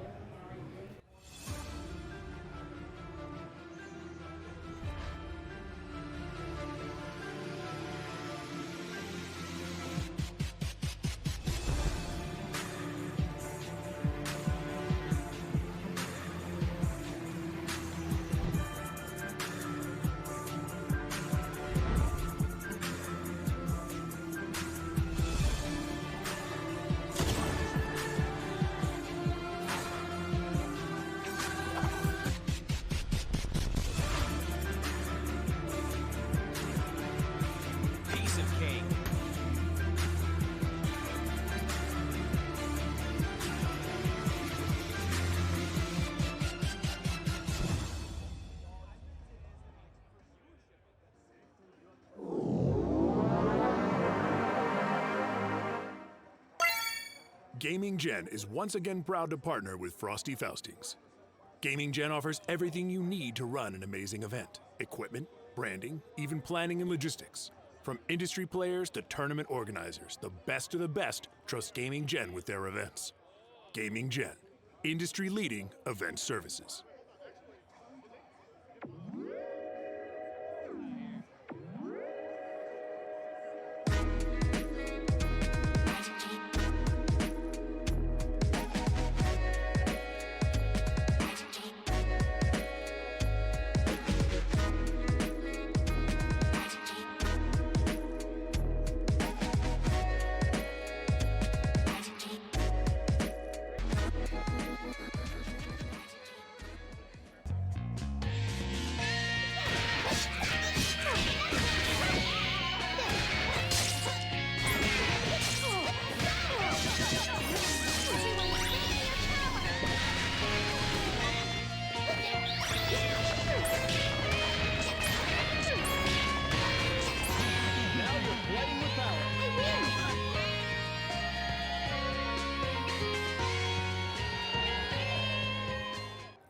Gaming Gen is once again proud to partner with Frosty Faustings. Gaming Gen offers everything you need to run an amazing event. Equipment, branding, even planning and logistics. From industry players to tournament organizers, the best of the best trust Gaming Gen with their events. Gaming Gen, industry-leading event services.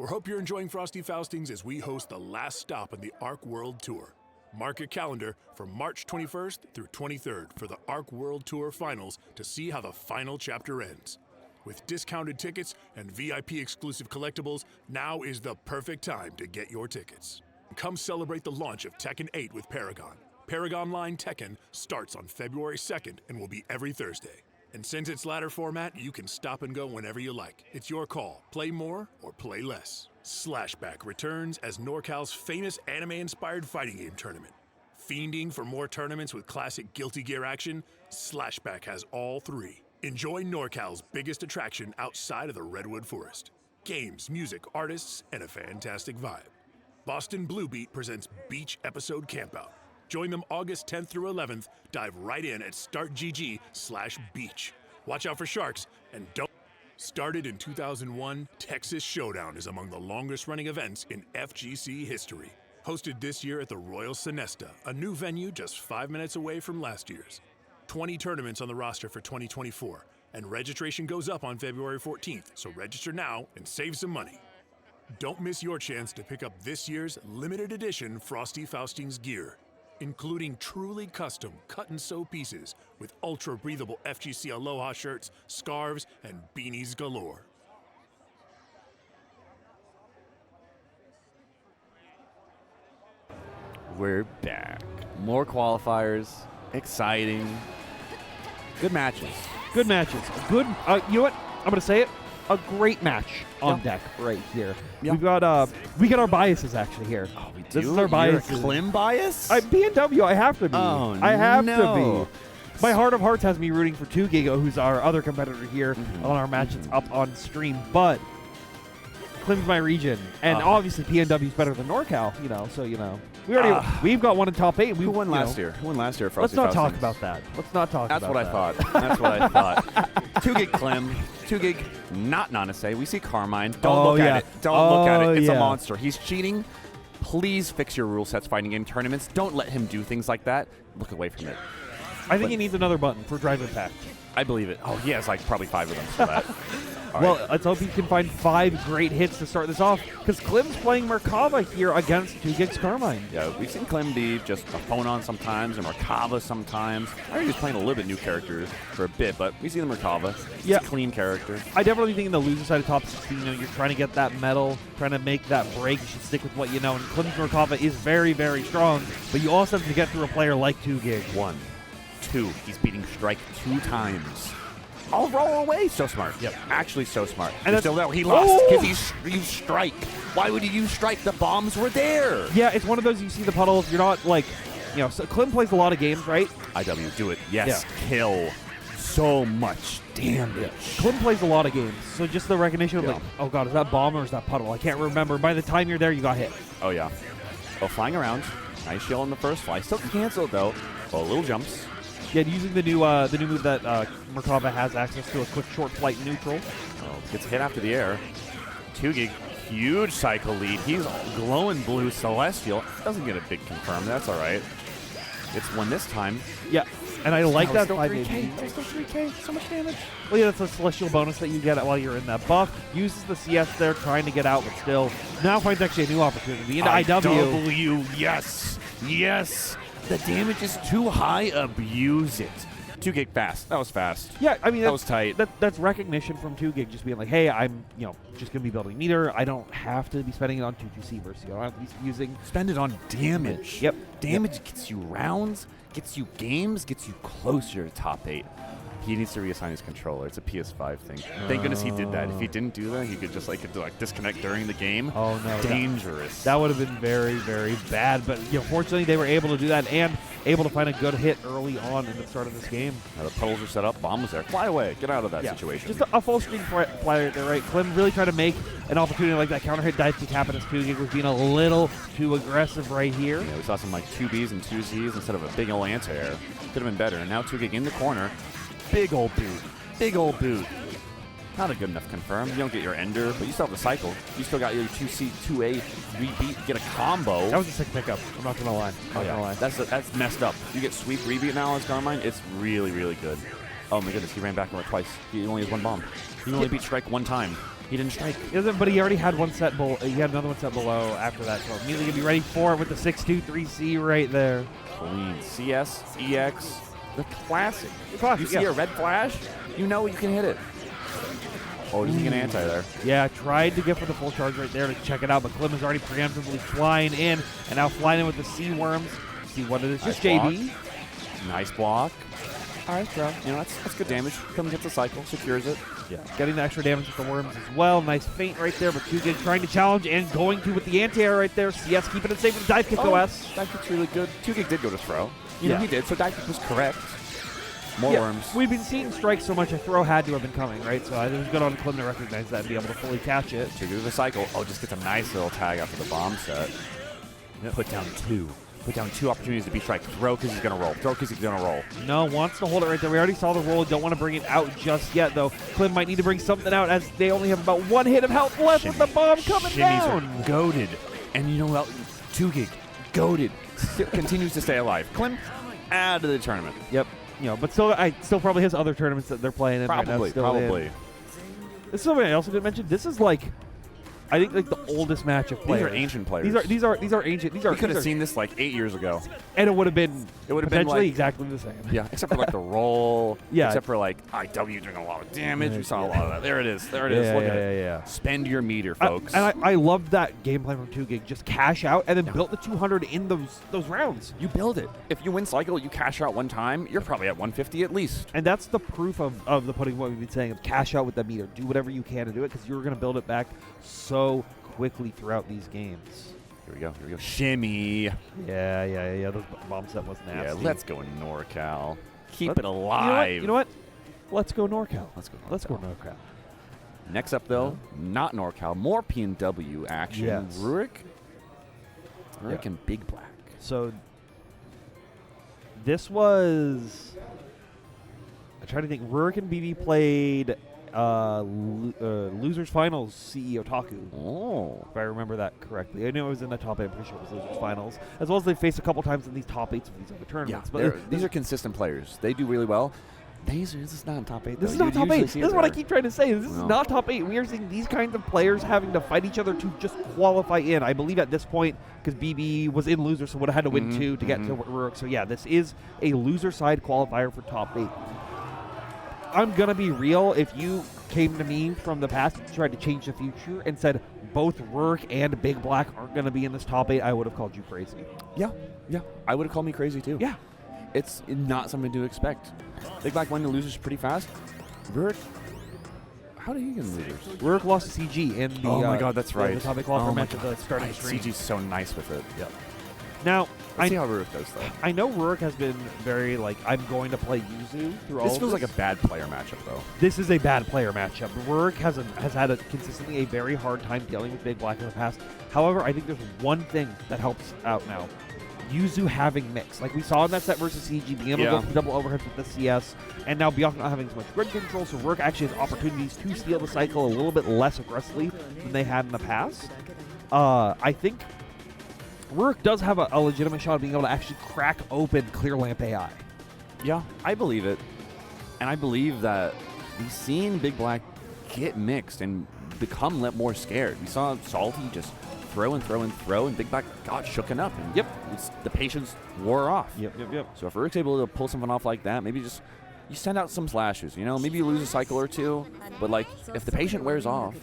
We hope you're enjoying Frosty Faustings as we host the last stop on the Arc World Tour. Mark your calendar for March 21st through 23rd for the Arc World Tour Finals to see how the final chapter ends. With discounted tickets and VIP exclusive collectibles, now is the perfect time to get your tickets. Come celebrate the launch of Tekken 8 with Paragon. Paragon Line Tekken starts on February 2nd and will be every Thursday. And since it's ladder format, you can stop and go whenever you like. It's your call. Play more or play less. Slashback returns as NorCal's famous anime-inspired fighting game tournament. Fiending for more tournaments with classic Guilty Gear action, Slashback has all three. Enjoy NorCal's biggest attraction outside of the Redwood Forest. Games, music, artists, and a fantastic vibe. Boston Blue Beat presents Beach Episode Campout. Join them August 10th through 11th. Dive right in at startgg/beach. Watch out for sharks and don't. Started in 2001, Texas Showdown is among the longest running events in FGC history. Hosted this year at the Royal Sonesta, a new venue just 5 minutes away from last year's. 20 tournaments on the roster for 2024, and registration goes up on February 14th, so register now and save some money. Don't miss your chance to pick up this year's limited edition Frosty Faustings gear, including truly custom cut-and-sew pieces with ultra-breathable FGC Aloha shirts, scarves, and beanies galore. We're back. More qualifiers. Exciting. Good matches. Good matches. Good. You know what? I'm going to say it. A great match on deck right here. Yeah. We've got we get our biases actually here. Oh, we do? This is our biases. You're a Clim bias? B&W, I have to be. Oh, I have no. to be. My heart of hearts has me rooting for 2Giga, who's our other competitor here on our matches up on stream. But Clim's my region, and obviously P&W is better than NorCal. We've got one in top 8. Who won last year? Who won last year? Frosty Let's not talk Faustings? about that. Let's not talk That's about what that. I thought. That's what I thought. 2Gig Clim. 2Gig not Nanase. We see Carmine. Don't look at it. Don't look at it. It's a monster. He's cheating. Please fix your rule sets fighting game tournaments. Don't let him do things like that. Look away from it. I think he needs another button for Drive Impact. I believe it. Oh, he has like probably 5 of them for that. All Well, right. let's hope he can find 5 great hits to start this off, because Clim's playing Merkava here against 2Gig's Carmine. Yeah, we've seen Clim be just a phone-on sometimes, and Merkava sometimes. I think he's playing a little bit new characters for a bit, but we see the Merkava. He's a clean character. I definitely think in the loser side of top 16, you're trying to get that medal, trying to make that break. You should stick with what you know. And Clim's Merkava is very, very strong, but you also have to get through a player like 2Gig. 1, 2. He's beating Strike 2 times. I'll roll away. So smart. Yep. Actually, so smart. And Still, though, he lost because he used Strike. Why would he use Strike? The bombs were there. Yeah, it's one of those you see the puddles. You're not like, so Clim plays a lot of games, right? IW, do it. Yes. Kill. So much damage. Clim plays a lot of games, so just the recognition of like, oh god, is that bomb or is that puddle? I can't remember. By the time you're there, you got hit. Oh, yeah. Oh, flying around. Nice shield on the first fly. Still can cancel it, though. Oh, little jumps. Yeah, using the new move that Merkava has access to, a quick short flight neutral. Oh, gets hit after the air. 2Gig, huge cycle lead. He's glowing blue celestial. Doesn't get a big confirm. That's all right. It's one this time. Yeah, and I like that. Still 3K. That was still 3K. So much damage. Well, yeah, that's a celestial bonus that you get while you're in that buff. Uses the CS there, trying to get out, but still now finds actually a new opportunity into IW. Yes. Yes. The damage is too high. Abuse it. 2Gig fast. That was fast. Yeah, I mean that was tight. That's recognition from 2Gig, just being like, hey, I'm just gonna be building meter. I don't have to be spending it on 2-2 bursts. I don't have to be using. Spend it on damage. Yep. Damage gets you rounds, gets you games, gets you closer to top 8. He needs to reassign his controller. It's a PS5 thing. Thank goodness he did that. If he didn't do that, he could just disconnect during the game. Oh no, dangerous. That would have been very, very bad. But fortunately, they were able to do that and able to find a good hit early on in the start of this game. Now the puddles are set up. Bomb was there. Fly away. Get out of that situation. Just a full screen flyer there, right? Clim really trying to make an opportunity like that counter hit dive kick happen as 2Gig was being a little too aggressive right here. Yeah, we saw some 2Bs and 2Zs instead of a big ol' anti-air. Could have been better. And now 2Gig in the corner. Big old boot. Big old boot. Not a good enough confirm. You don't get your ender, but you still have the cycle. You still got your 2C, 2A, rebeat, get a combo. That was a sick pickup. I'm not going to lie. That's messed up. You get sweep rebeat now as Carmine. It's really, really good. Oh my goodness, he ran back on it twice. He only has 1 bomb. He only beat Strike 1 time. He didn't strike. He doesn't, but he already had one set below. He had another one set below after that, so immediately gonna be ready for it with the 6-2-3C right there. Clean. CS, EX, the classic. You see yeah. a red flash, you know you can hit it. Oh, does he get an anti there? Yeah, tried to get for the full charge right there to check it out, but Clim is already preemptively flying in, and now flying in with the Sea Worms. See what it is. Nice Just JB. Nice block. All right, bro. You know, that's good damage. Clim gets the cycle, secures it. Yeah, getting the extra damage with the Worms as well. Nice feint right there, but 2Gig trying to challenge and going to with the anti-air right there. CS keeping it safe with dive kick OS. Dive kick's really good. 2Gig did go to throw. You know, Yeah. he did, so dive kick was correct. More worms. We've been seeing strikes so much, a throw had to have been coming, right? So it was good on Clim to recognize that and be able to fully catch it. 2Gig with the cycle. Oh, just gets a nice little tag after the bomb set. Yep. Put down 2. Put down 2 opportunities to be strike. Throw because he's going to roll. Throw because he's going to roll. No, wants to hold it right there. We already saw the roll. Don't want to bring it out just yet, though. Clim might need to bring something out as they only have about 1 hit of health left with the bomb coming down. Are goated. And you know what? 2Gig, goated. Continues to stay alive. Clim, out of the tournament. Yep. You know, but still probably has other tournaments that they're playing in right now. Probably. This is something I also didn't mention. This is like, I think like the oldest match of players. These are ancient players. These are ancient. We could have seen this like 8 years ago. And it would have been potentially like, exactly the same. Yeah, except for like the roll. Yeah. Except for like IW doing a lot of damage. We saw a lot of that. There it is. There it Yeah, is. Look at yeah, it. yeah. Spend your meter, folks. And I loved that gameplay from 2Gig. Just cash out and then built the 200 in those rounds. You build it. If you win cycle, you cash out one time, you're probably at 150 at least. And that's the proof of the pudding, what we've been saying, of cash out with the meter. Do whatever you can to do it because you're going to build it back so quickly throughout these games. Here we go. Here we go. Shimmy. Yeah. Those bomb set was nasty. Yeah, let's go NorCal. Keep it alive. You know what? Let's go NorCal. Let's go NorCal. Next up, though, not NorCal. More P&W action. Yes. Ruric and BigBlack. So this was... I try to think. Ruric and BB played Losers Finals CE Otaku. Oh. If I remember that correctly. I know it was in the top 8. I'm pretty sure it was Losers Finals. As well as they faced a couple times in these top 8s of these other tournaments. Yeah, But these are consistent players. They do really well. This is not top 8. This is not top 8. This is what I keep trying to say. This is not top 8. We are seeing these kinds of players having to fight each other to just qualify in. I believe at this point, because BB was in loser, so would have had to win 2 to get to Ruric. So yeah, this is a loser side qualifier for top 8. I'm going to be real. If you came to me from the past and tried to change the future and said both Ruric and BigBlack aren't going to be in this top 8, I would have called you crazy. Yeah. I would have called me crazy too. Yeah. It's not something to expect. BigBlack won the losers pretty fast. Ruric, how did he get losers? Ruric lost to CG in the... Oh my god, that's right. The top 8 qualifier match at the start of the stream. CG's so nice with it. Yep. Now, Let's see how Ruric does, though. I know Ruric has been very, like, I'm going to play Yuzu through all This of feels like a bad player matchup, though. This is a bad player matchup. Ruric has had consistently a very hard time dealing with BigBlack in the past. However, I think there's one thing that helps out now. Yuzu having mix. Like we saw in that set versus CG, being able to go for double overheads with the CS, and now Beyond not having as much grid control, so Ruric actually has opportunities to steal the cycle a little bit less aggressively than they had in the past. I think Ruric does have a legitimate shot of being able to actually crack open Clear Lamp AI. Yeah, I believe it. And I believe that we've seen BigBlack get mixed and become more scared. We saw Salty just throw and BigBlack got shooken up. And the patience wore off. Yep. So if Ruric's able to pull something off like that, maybe just you send out some slashes. You know, maybe you lose a cycle or two, but like if the patient wears off,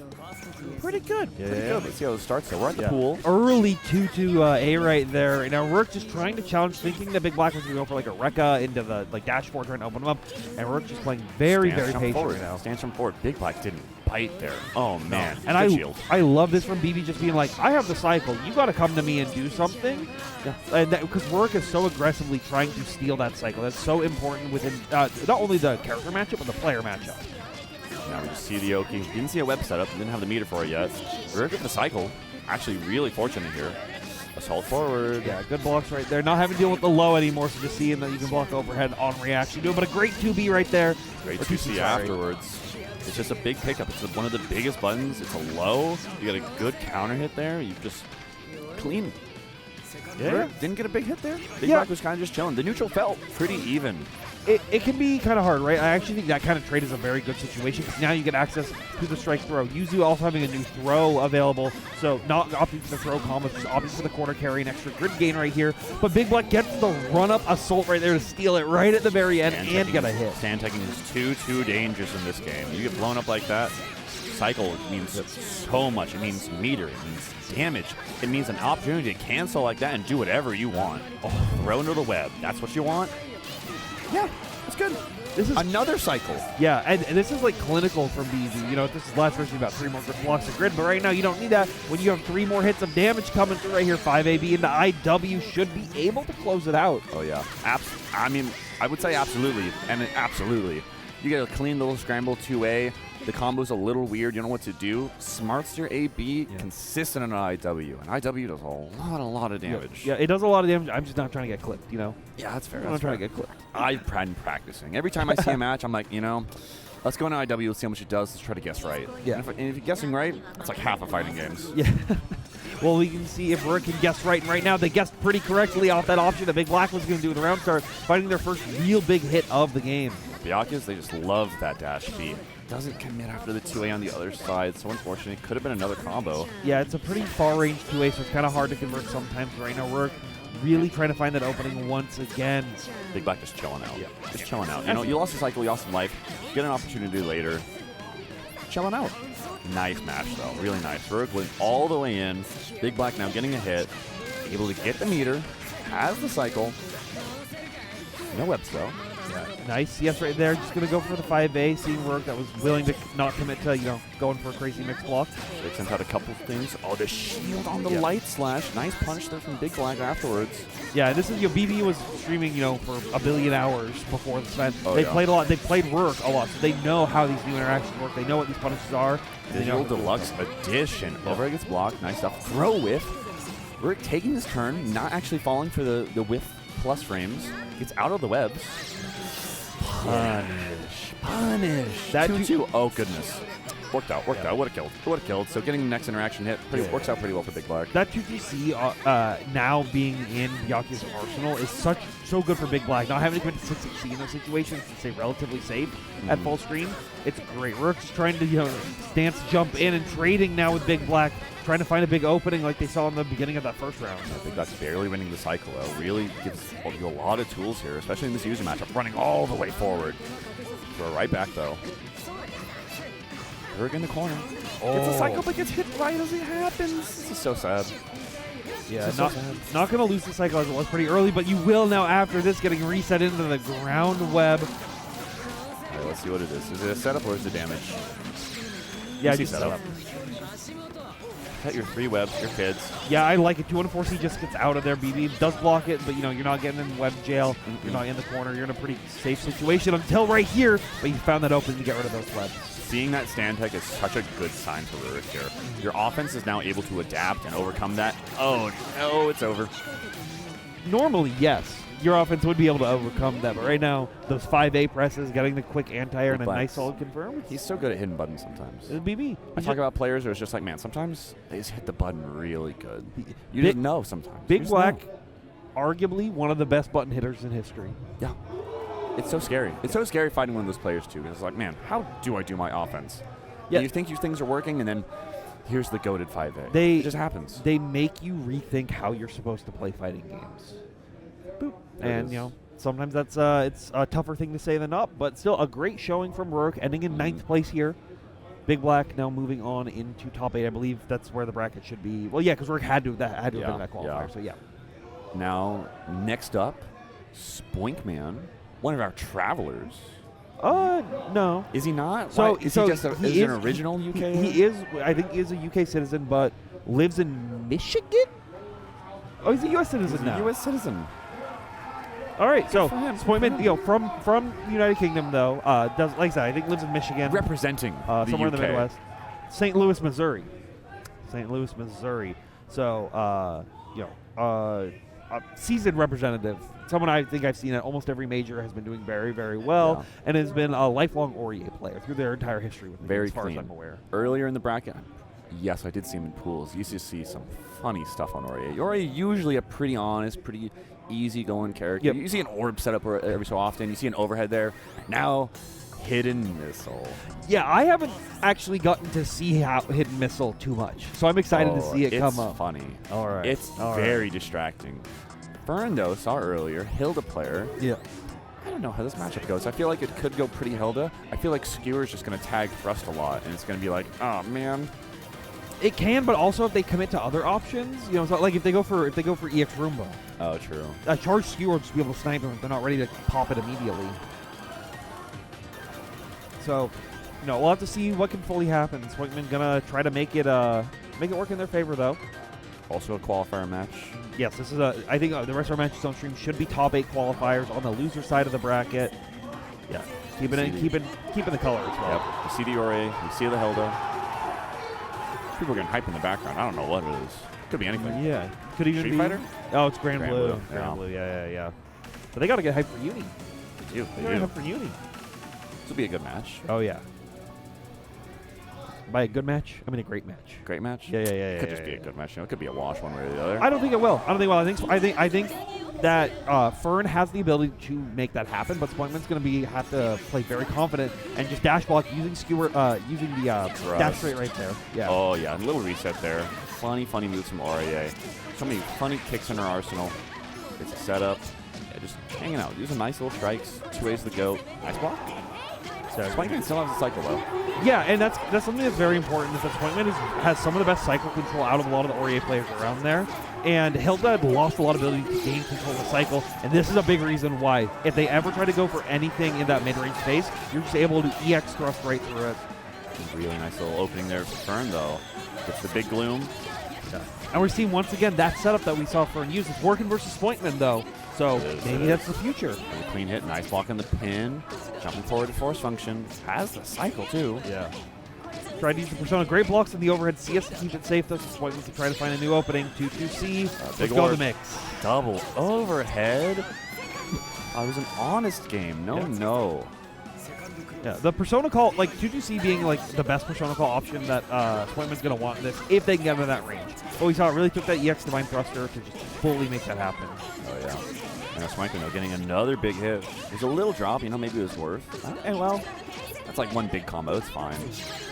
pretty good. Pretty good. Let's see how it starts. So we're at the pool. Early 2-2 A right there. Now Ruric just trying to challenge, thinking that BigBlack was going to go for like a Rekka into the dashboard, trying to open him up, and Ruric just playing very patient forward right now. Stands from forward. BigBlack didn't bite there. Oh man. And I love this from BB just being like, I have the cycle. You got to come to me and do something. Yeah. And because Ruric is so aggressively trying to steal that cycle. That's so important within not only the character matchup but the player matchup. Now we just see the Oki. Didn't see a web setup. Didn't have the meter for it yet. Ruric with the cycle. Actually really fortunate here. Assault forward. Yeah, good blocks right there. Not having to deal with the low anymore, so just seeing that you can block overhead on reaction. But a great 2B right there. Great 2C afterwards. It's just a big pickup. It's one of the biggest buttons. It's a low. You got a good counter hit there. You just clean. Yeah. Didn't get a big hit there. BigBlack was kind of just chilling. The neutral felt pretty even. it can be kind of hard, right? I actually think that kind of trade is a very good situation because now you get access to the strike throw. Yuzu also having a new throw available, so not opting for the throw combos, just opting for the corner carry, an extra grid gain right here. But BigBlack gets the run-up assault right there to steal it right at the very end and get a hit. Stand taking is too dangerous in this game. You get blown up like that, cycle means so much. It means meter, it means damage. It means an opportunity to cancel like that and do whatever you want. Oh, throw into the web. That's what you want? Yeah, that's good. This is another cycle. Yeah, and this is like clinical from BZ. You know, this is last version about 3 more blocks of grid, but right now you don't need that. When you have 3 more hits of damage coming through right here, 5AB into IW should be able to close it out. Oh, yeah. I mean, I would say absolutely. And absolutely. You get a clean little scramble 2A. The combo's a little weird. You know what to do. Smartster AB, consistent on IW. And IW does a lot of damage. Yeah, it does a lot of damage. I'm just not trying to get clipped, you know? Yeah, that's fair. I'm not trying to get clipped. I've been practicing. Every time I see a match, I'm like, you know, let's go into IW, let's see how much it does. Let's try to guess right. Yeah. And if you're guessing right, it's like half of fighting games. Yeah. Well, we can see if Ruric can guess right. And right now, they guessed pretty correctly off that option that BigBlack was going to do in the round start, finding their first real big hit of the game. Byakuya's, they just love that dash B. Doesn't commit after the 2A on the other side, so unfortunately, it could have been another combo. Yeah, it's a pretty far-range 2A, so it's kind of hard to convert sometimes. Right now, Ruric really trying to find that opening once again. BigBlack just chilling out. Yeah. Just chilling out. You know, you lost a cycle, you lost some life. Get an opportunity later. Chilling out. Nice match, though. Really nice. Ruric went all the way in. BigBlack now getting a hit. Able to get the meter. Has the cycle. No webs, though. Yeah, nice. Yes, right there. Just going to go for the 5A, seeing Ruric that was willing to not commit to, you know, going for a crazy mix block. They sent out a couple of things. Oh, the shield on the light slash. Nice punish there from BigBlack afterwards. Yeah, this is, you know, BB was streaming, you know, for a billion hours before this event. Oh, they played a lot. They played Ruric a lot, so they know how these new interactions work. They know what these punishes are. Digital Deluxe Edition. Over gets blocked. Nice stuff. Throw whiff. Ruric taking this turn, not actually falling for the whiff plus frames. Gets out of the webs. Punish. That 2-2. Oh, goodness. Worked out. Would have killed. So getting the next interaction hit works out pretty well for BigBlack. That 2-2C now being in Byakuya's arsenal is so good for BigBlack. Not having to commit to 6-6C in those situations to stay relatively safe at full screen. It's great. Rurik's trying to, you know, stance jump in and trading now with BigBlack, trying to find a big opening like they saw in the beginning of that first round. Yeah, BigBlack's barely winning the cycle, though. Really gives you a lot of tools here, especially in this user matchup. Running all the way forward. Throw right back, though. Ruric in the corner. Gets a cycle, but gets hit right as it happens. This is so sad. Yeah, not going to lose the cycle as it was pretty early, but you will now after this, getting reset into the ground web. All right, let's see what it is. Is it a setup or is it damage? Yeah, just setup. Cut your 3 webs, your kids. Yeah, I like it. 2-4C just gets out of there. BB does block it, but you know, you're not getting in web jail. You're not in the corner. You're in a pretty safe situation until right here, but you found that opening to get rid of those webs. Seeing that stand tech is such a good sign for Ruric here. Your offense is now able to adapt and overcome that. Oh, no, it's over. Normally, yes, your offense would be able to overcome that, but right now, those 5A presses, getting the quick anti-air and a nice solid confirm. He's so good at hitting buttons sometimes. It's BB. I talk about players who it's just like, man, sometimes they just hit the button really good. You didn't know sometimes. BigBlack, arguably one of the best button hitters in history. Yeah. It's so scary. It's so scary fighting one of those players, too. It's like, man, how do I do my offense? Yeah. And you think things are working, and then here's the goated 5A. It just happens. They make you rethink how you're supposed to play fighting games. Boop. And, you know, sometimes that's it's a tougher thing to say than not, but still a great showing from Ruric, ending in 9th place here. BigBlack now moving on into top 8. I believe that's where the bracket should be. Well, yeah, because Ruric had to have been that qualifier, so yeah. Now, next up, Spoinkman. One of our travelers. No. Is he not? So, is he just an original UK? He is. I think he is a UK citizen, but lives in Michigan. Oh, he's a US citizen now. US citizen. All right, so Spoinkman, you know, from the United Kingdom though, does, like I said, I think lives in Michigan, representing somewhere UK. in the Midwest, St. Louis, Missouri. So, you know, a seasoned representative. Someone I think I've seen at almost every major, has been doing very, very well, and has been a lifelong Aurier player through their entire history with me, very as far clean. as I'm aware. Earlier in the bracket, yes, I did see him in pools. Used to see some funny stuff on Aurier. Aurier usually a pretty honest, pretty easy-going character. Yep. You see an orb set up every so often. You see an overhead there. Now, hidden missile. Yeah, I haven't actually gotten to see how hidden missile too much, so I'm excited to see it come up. It's funny. All right. It's very distracting. Fern, though, saw earlier, Hilda player. Yeah. I don't know how this matchup goes. I feel like it could go pretty Hilda. I feel like Skewer's just going to tag Thrust a lot, and it's going to be like, oh, man. It can, but also if they commit to other options, you know, so like if they go for EX Roomba. Oh, true. A charged Skewer will just be able to snipe them if they're not ready to pop it immediately. So, you know, we'll have to see what can fully happen. Spoinkman gonna try to make it work in their favor, though. Also a qualifier match. Yes, this is I think the rest of our matches on stream should be top 8 qualifiers on the loser side of the bracket. Yeah, keeping the color as well. Yep. You see the Ori, you see the Hilda. People are getting hype in the background. I don't know what it is. Could be anything. Yeah, could even Street be. Fighter? Oh, it's Grand Blue. Blue. Grand Blue. Yeah. But they got to get hype for Uni. They do. They got to hype for Uni. This will be a good match. Oh yeah. By a good match, I mean a great match. Great match? Yeah. It could just be a good match. You know, it could be a wash one way or the other. I don't think it will. I think that Fern has the ability to make that happen, but Spoinkman's going to have to play very confident and just dash block using Skewer, using the dash straight right there. Yeah. Oh yeah, a little reset there. Funny moves from Aurier. So many funny kicks in her arsenal. It's a setup. Yeah, just hanging out. Using nice little strikes. 2 ways to go. Nice block. Spoinkman still has a cycle though. Yeah, and that's something that's very important is that Spoinkman has some of the best cycle control out of a lot of the Aurier players around there. And Hilda had lost a lot of ability to gain control of the cycle, and this is a big reason why. If they ever try to go for anything in that mid-range space, you're just able to EX thrust right through it. Really nice little opening there for Fern though. Gets the big gloom. Yeah. And we're seeing once again that setup that we saw Fern use. It's working versus Spoinkman though, so maybe that's the future. And a clean hit, nice block on the pin. Jumping forward to force function. Has the cycle too. Yeah. Tried to use the Persona. Great blocks in the overhead CS to keep it safe, though. So Spoinkman to try to find a new opening. 2-2C. Let's go to the mix. Double overhead. Oh, it was an honest game. No. Yeah, the Persona call, like 2-2C being like the best Persona call option that Spoinkman's going to want in this, if they can get into that range. But we saw it really took that EX Divine Thruster to just fully make that happen. Oh, yeah. And Spoinkman getting another big hit. There's a little drop, maybe it was worth. And well, that's like one big combo. It's fine.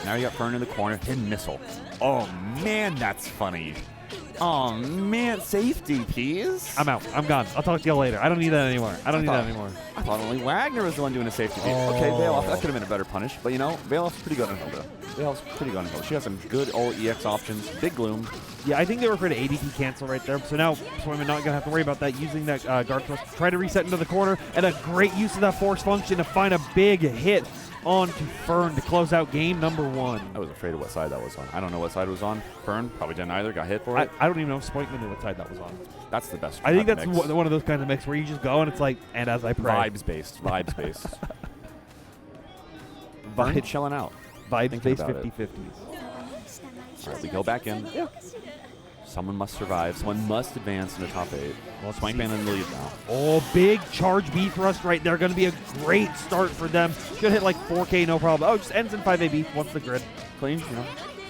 Now you got Fern in the corner. Hidden missile. Oh, man, that's funny. Oh, man. Safety, please. I'm out. I'm gone. I'll talk to you later. I don't need that anymore. I thought only Wagner was the one doing a safety piece. Okay, Veloff, that could have been a better punish. But, you know, Veloff's pretty good on Hilda. She has some good old EX options. Big Gloom. Yeah, I think they were afraid of ADP cancel right there. So now Spoinkman not going to have to worry about that. Using that guard thrust to try to reset into the corner. And a great use of that force function to find a big hit onto Fern to close out game number 1. I was afraid of what side that was on. I don't know what side it was on. Fern probably didn't either. Got hit for it. I don't even know if Spoinkman knew what side that was on. That's the best. I think that's one of those kinds of mix where you just go and it's like, and as I pray. Vibes based. Fern chilling out. Vibes based 50-50s. All right, we go back in. Yeah. Someone must survive. Someone must advance in the top 8. Well, Spoinkman in the lead now. Oh, big charge B thrust right there. Going to be a great start for them. Should hit like 4K, no problem. Oh, just ends in 5AB once the grid. Clean,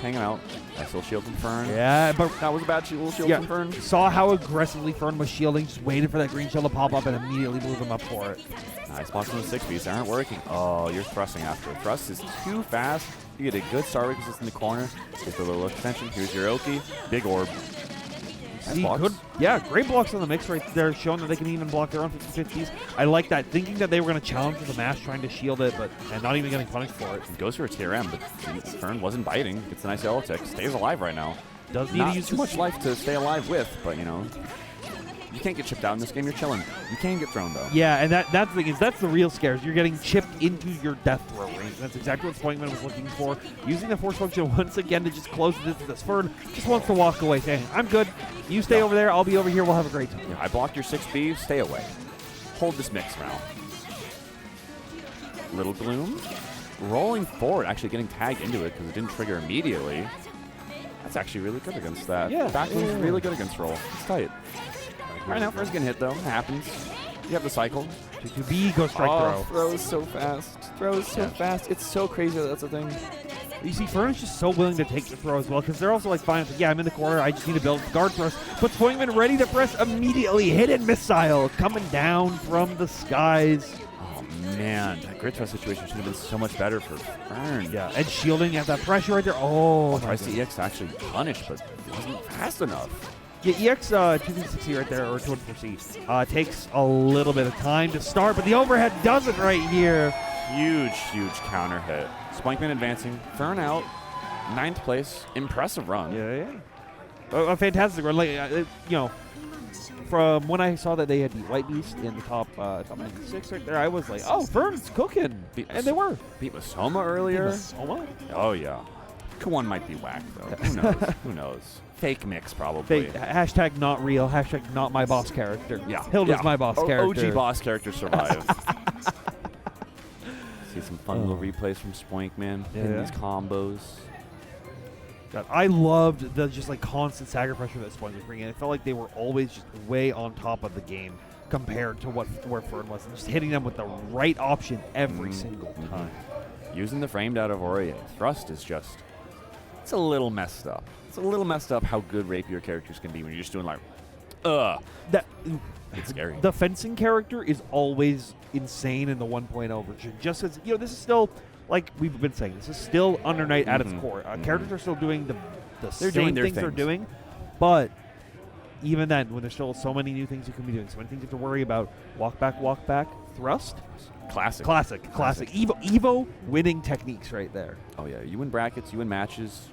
hanging out. Nice little shield from Fern. Yeah, but that was a bad little shield from Fern. Saw how aggressively Fern was shielding. Just waited for that green shield to pop up and immediately blew them up for it. Nice blocks on the 6Bs. They aren't working. Oh, you're thrusting after. Thrust is too fast. You get a good star resist in the corner. Get the little extension. Here's your Oki. Big orb. See, good, yeah, great blocks on the mix right there, showing that they can even block their own 50-50s. I like that, thinking that they were going to challenge the mash, trying to shield it, and not even getting punished for it. Goes for a TRM, but Fern wasn't biting. Gets a nice yellow tick. Stays alive right now. Does need to use too much life to stay alive with, but you know. You can't get chipped out in this game. You're chilling. You can get thrown, though. Yeah, and that's the thing is that's the real scares. You're getting chipped into your death throw range. That's exactly what Spoinkman was looking for. Using the force function once again to just close the distance. Fern just wants to walk away, saying, I'm good. You stay over there. I'll be over here. We'll have a great time. Yeah, I blocked your 6B. Stay away. Hold this mix round. Little Gloom. Rolling forward, actually getting tagged into it because it didn't trigger immediately. That's actually really good against that. Yeah. Back is really good against roll. It's tight. Right now, Fern's getting hit, though. It happens. You have the cycle. 2-2B, go strike throw. Throws so fast. Throws so fast. It's so crazy that that's a thing. You see, Fern is just so willing to take the throw as well, because they're also like, fine, it's like, yeah, I'm in the corner, I just need to build guard thrust. But Spoinkman ready to press immediately. Hidden missile coming down from the skies. Oh, man. That grid thrust situation should have been so much better for Fern. Yeah, and shielding at that pressure right there. Oh, tries the EX to actually punish, but it wasn't fast enough. Yeah, EX 260 right there, or 240C, takes a little bit of time to start, but the overhead does it right here. Huge, huge counter hit. Spoinkman advancing. Fern out. 9th place. Impressive run. Yeah. A fantastic run. Like, you know, from when I saw that they had beat White Beast in the top 96 right there, I was like, oh, Fern's cooking. And they were. Beat Masoma earlier. Masoma? Oh, yeah. Kuan might be whack, though. Who knows? Who knows? Fake mix, probably. Fake. Hashtag not real. Hashtag not my boss character. Yeah. Hilda's my boss character. OG boss character survive. See some fun little replays from Spoinkman. Hitting these combos. God, I loved the just like constant stagger pressure that Spoinkman was bringing in. It felt like they were always just way on top of the game compared to where Fern was. And just hitting them with the right option every single time. Using the framed out of Aurier. Thrust is just... It's a little messed up. It's a little messed up how good rapier characters can be when you're just doing like... It's scary. The fencing character is always insane in the 1.0 version. Just as, you know, this is still, like we've been saying, this is still Under Night at its core. Characters are still doing the same things they're doing, but even then, when there's still so many new things you can be doing, so many things you have to worry about, walk back, thrust. Classic. Evo winning techniques right there. Oh, yeah. You win brackets, you win matches.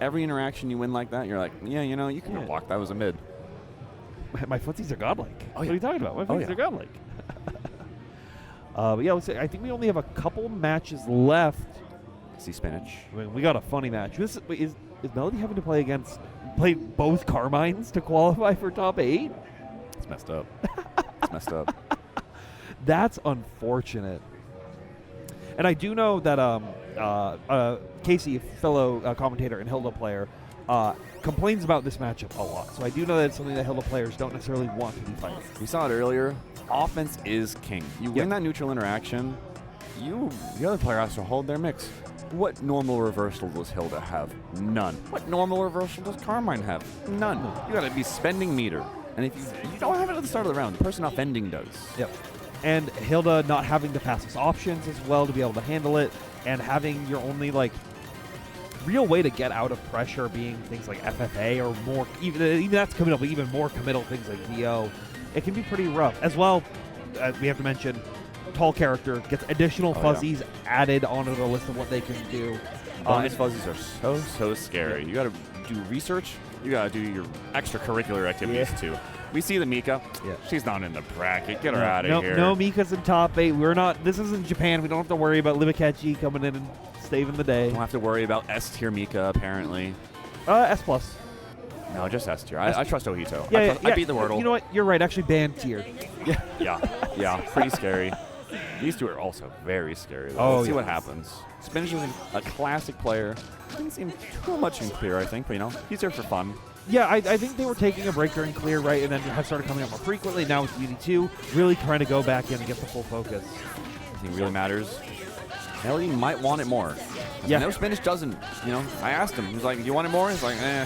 Every interaction you win like that, you're like, yeah, you know, you can block. That was a mid. My footsies are godlike. Oh, what are you talking about? My footsies are godlike. But yeah, let's say, I think we only have a couple matches left. See Spinach. I mean, we got a funny match. Is Melody having to play both Carmines to qualify for top 8? It's messed up. It's messed up. That's unfortunate. And I do know that Casey, fellow commentator and Hilda player, complains about this matchup a lot. So I do know that it's something that Hilda players don't necessarily want to be fighting. We saw it earlier. Offense is king. You win that neutral interaction, the other player has to hold their mix. What normal reversal does Hilda have? None. What normal reversal does Carmine have? None. You gotta be spending meter. And if you don't have it at the start of the round, the person offending does. Yep. And Hilda not having the fastest options as well to be able to handle it, and having your only like real way to get out of pressure being things like FFA or more, even that's committal, but even more committal things like VO. It can be pretty rough. As well, we have to mention, tall character gets additional fuzzies added onto the list of what they can do. Bonus fuzzies are so scary. You gotta do research. You gotta do your extracurricular activities too. We see the Mika. Yeah. She's not in the bracket. Get her out of here. No, Mika's in top 8. We're not. This isn't Japan. We don't have to worry about Libikachi coming in and saving the day. Don't have to worry about S tier Mika apparently. S plus. No, just S tier. I trust Ohito. Yeah, I beat the Wordle. You know what? You're right. Actually, band tier. Yeah. Pretty scary. These two are also very scary, though. Let's see what happens. Spinach is a classic player. Didn't seem too much in clear, I think, but, you know, he's here for fun. Yeah, I think they were taking a break during clear, right, and then have started coming up more frequently. Now with Beauty 2, really trying to go back in and get the full focus. I think really matters. Melody might want it more. Yeah. No, Spinach doesn't. You know, I asked him. He's like, you want it more? He's like, eh.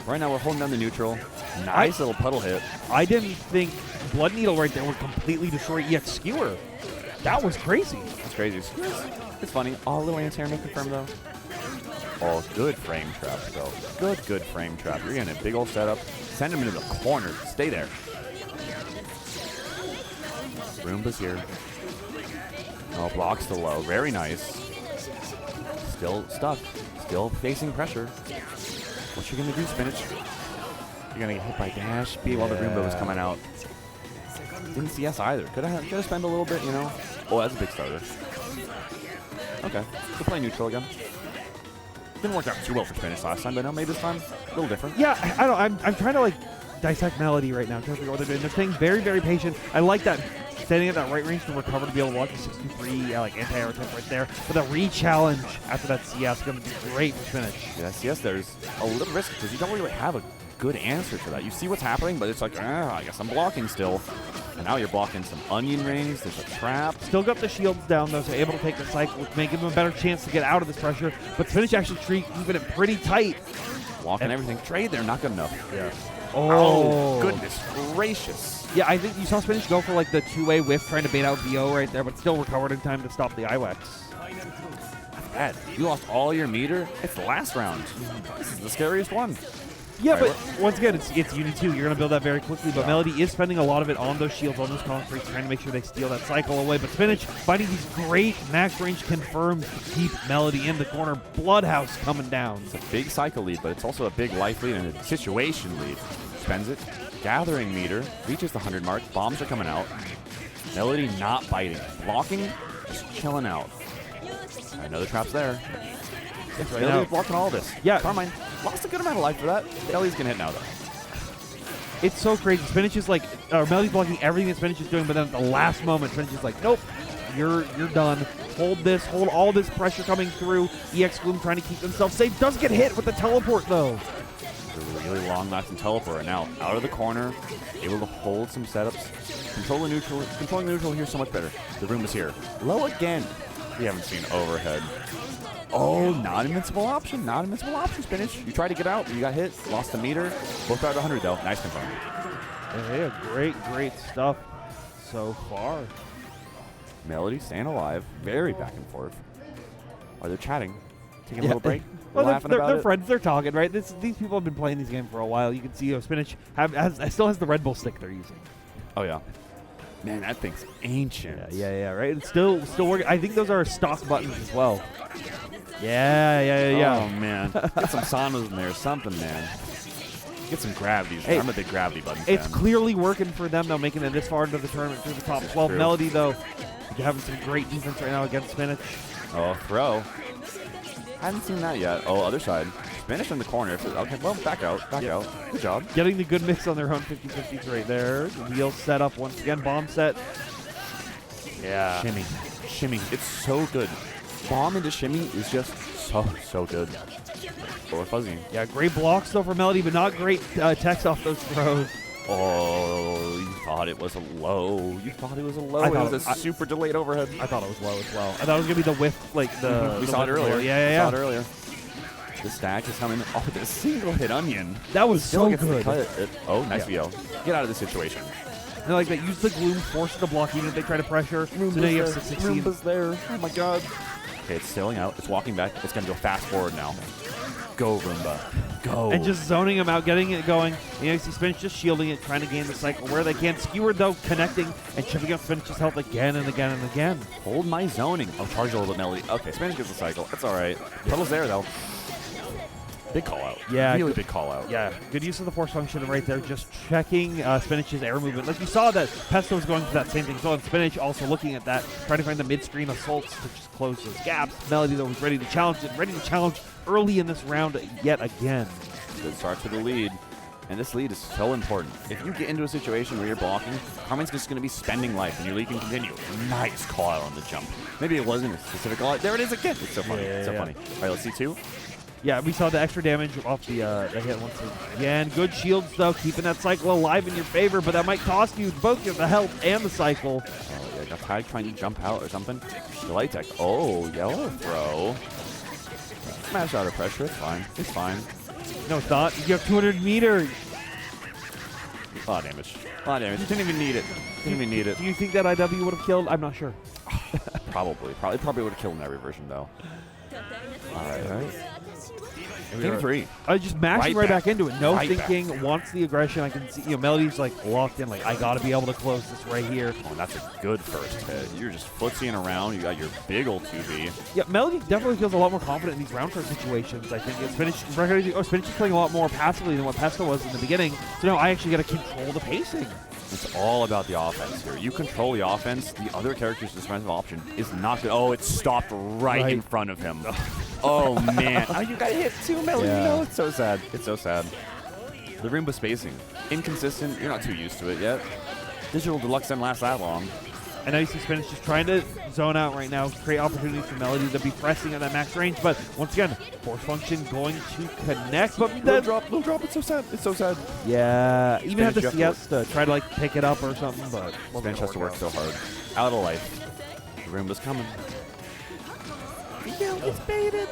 Right now we're holding down the neutral. Nice little puddle hit. I didn't think Blood Needle right there would completely destroy EX Skewer. That was crazy. That's crazy. It's funny. Oh, a little anti-air no confirm, though. Oh, good frame trap, though. Good frame trap. You're getting a big old setup. Send him into the corner. Stay there. Roomba's here. Oh, blocks the low. Very nice. Still stuck. Still facing pressure. What you gonna do, Spinach? You're gonna get hit by dash B while the Roomba was coming out. Didn't CS either. Could have spent a little bit, you know? Oh, that's a big starter. Okay. We'll play neutral again. Didn't work out too well for Spinach last time, but no, maybe this time a little different. Yeah, I don't know. I'm trying to like dissect Melody right now, trying to figure out what they're doing. They're staying very, very patient. I like that standing at that right range to recover to be able to watch the 63 like anti-air attempt right there. But the re-challenge after that CS is going to be great for Spinach. Yeah, CS there's a little risk because you don't really have a good answer to that. You see what's happening, but it's like, I guess I'm blocking still. And now you're blocking some onion rings. There's a trap. Still got the shields down, though, so able to take the cycle, making them a better chance to get out of this pressure. But Spinach actually keeping it pretty tight. Blocking everything. Trade there, not good enough. Yeah. Oh, goodness gracious. Yeah, I think you saw Spinach go for like the two-way whiff, trying to bait out VO right there, but still recovered in time to stop the IWEX. Bad. You lost all your meter. It's the last round. This is the scariest one. Yeah, but once again, it's Uni 2. You're going to build that very quickly, but Melody is spending a lot of it on those shields, on those concretes, trying to make sure they steal that cycle away. But Spinach finding these great max range confirms to keep Melody in the corner. Bloodhouse coming down. It's a big cycle lead, but it's also a big life lead and a situation lead. Spends it. Gathering meter. Reaches the 100 mark. Bombs are coming out. Melody not biting. Blocking. Just chilling out. I know the trap's there. Right Melody's blocking all this. Yeah. Carmine lost a good amount of life for that. Melody's going to hit now, though. It's so crazy. Spinach is like, Melody's blocking everything that Spinach is doing, but then at the last moment, Spinach is like, nope, you're done. Hold this, hold all this pressure coming through. EX Gloom trying to keep themselves safe. Does get hit with the teleport, though. A really long-lasting teleport. Now, out of the corner, able to hold some setups. Controlling neutral here so much better. The room is here. Low again. We haven't seen overhead. Oh, not invincible option. Not invincible option, Spinach. You tried to get out. You got hit. Lost the meter. Both out 100, though. Nice confirm. Yeah, great stuff so far. Melody staying alive. Very back and forth. Are they chatting? Taking a little break? Well, laughing they're about it? friends. They're talking, right? These people have been playing these games for a while. You can see Spinach still has the Red Bull stick they're using. Oh, yeah. Man, that thing's ancient. Yeah, right? It's still working. I think those are stock buttons as well. Yeah. Oh, man. Get some saunas in there or something, man. Get some gravities. Hey, I'm a big gravity button It's fan. clearly working for them, though, making it this far into the tournament through the top 12. True. Melody, though, having some great defense right now against Spinach. Oh, throw. Haven't seen that yet. Oh, other side. Spinach in the corner. Okay, well, back out. Back out. Good job. Getting the good mix on their own 50-50s right there. The wheel set up once again. Bomb set. Yeah. Shimmy. It's so good. Bomb into shimmy is just so good. Or fuzzy. Yeah, great blocks, though, for Melody, but not great text off those throws. Oh, you thought it was a low. It was a super delayed overhead. I thought it was low as well. I thought it was going to be the whiff, like the... We saw it earlier. Yeah. We saw it earlier. The stack is coming. Oh, the single hit onion. That was Still so gets the good. cut. Oh, nice VO. Get out of this situation. And like that, use the gloom, force it to block even if they try to pressure. So now you have 16. Roomba's there. Oh my god. Okay, it's sailing out. It's walking back. It's going to go fast forward now. Go, Roomba. Go. And just zoning him out, getting it going. You know, you see Spinach just shielding it, trying to gain the cycle where they can. Skewer, though, connecting and chipping up Spinach's health again and again and again. Hold my zoning. I'll charge a little bit, Melody. Okay, Spinach gets the cycle. That's all right. Puddle's there, though. Big call out. Yeah. Really big call out. Yeah, good use of the force function right there, just checking Spinach's air movement. Like you saw that Pesto was going for that same thing. So and Spinach also looking at that, trying to find the mid-screen assaults to just close those gaps. Melody, though, was ready to challenge it, ready to challenge early in this round yet again. Good start to the lead. And this lead is so important. If you get into a situation where you're blocking, Carmine's just going to be spending life, and your lead can continue. Nice call out on the jump. Maybe it wasn't a specific call out. There it is again. It's so funny. Yeah, it's so yeah. funny. All right, let's see two. Yeah, we saw the extra damage off the hit once again. Good shields, though, keeping that cycle alive in your favor, but that might cost you both the health and the cycle. Oh, yeah, got Tag trying to jump out or something. Delay tech. Oh, yellow throw. Smash out of pressure. It's fine. It's fine. No, it's not. You have 200 meters. A lot of damage. Didn't even need it. Do you think that IW would have killed? I'm not sure. Probably would have killed in every version, though. All right. Game 3. I just mashing right back into it. No Right thinking, back. wants the aggression. I can see, Melody's like locked in. Like, I got to be able to close this right here. Oh, and that's a good first hit. You're just footsying around. You got your big old 2B. Yeah, Melody definitely feels a lot more confident in these round card situations. I think Spinach is playing a lot more passively than what Pesto was in the beginning. So now I actually got to control the pacing. It's all about the offense here. You control the offense. The other character's defensive option is not good. Oh, it stopped right in front of him. Oh, man. Oh, you got hit too, Melody. Yeah. No, it's so sad. It's so sad. The Roomba spacing. Inconsistent. You're not too used to it yet. Digital Deluxe didn't last that long. And now you see Spinach just trying to zone out right now, create opportunities for Melody to be pressing at that max range. But once again, force function going to connect. But Little drop. It's so sad. It's so sad. yeah, even have the Spinach CS to try to like pick it up or something. But Spinach has to work so hard. Out of life. The Roomba's coming. It's baited.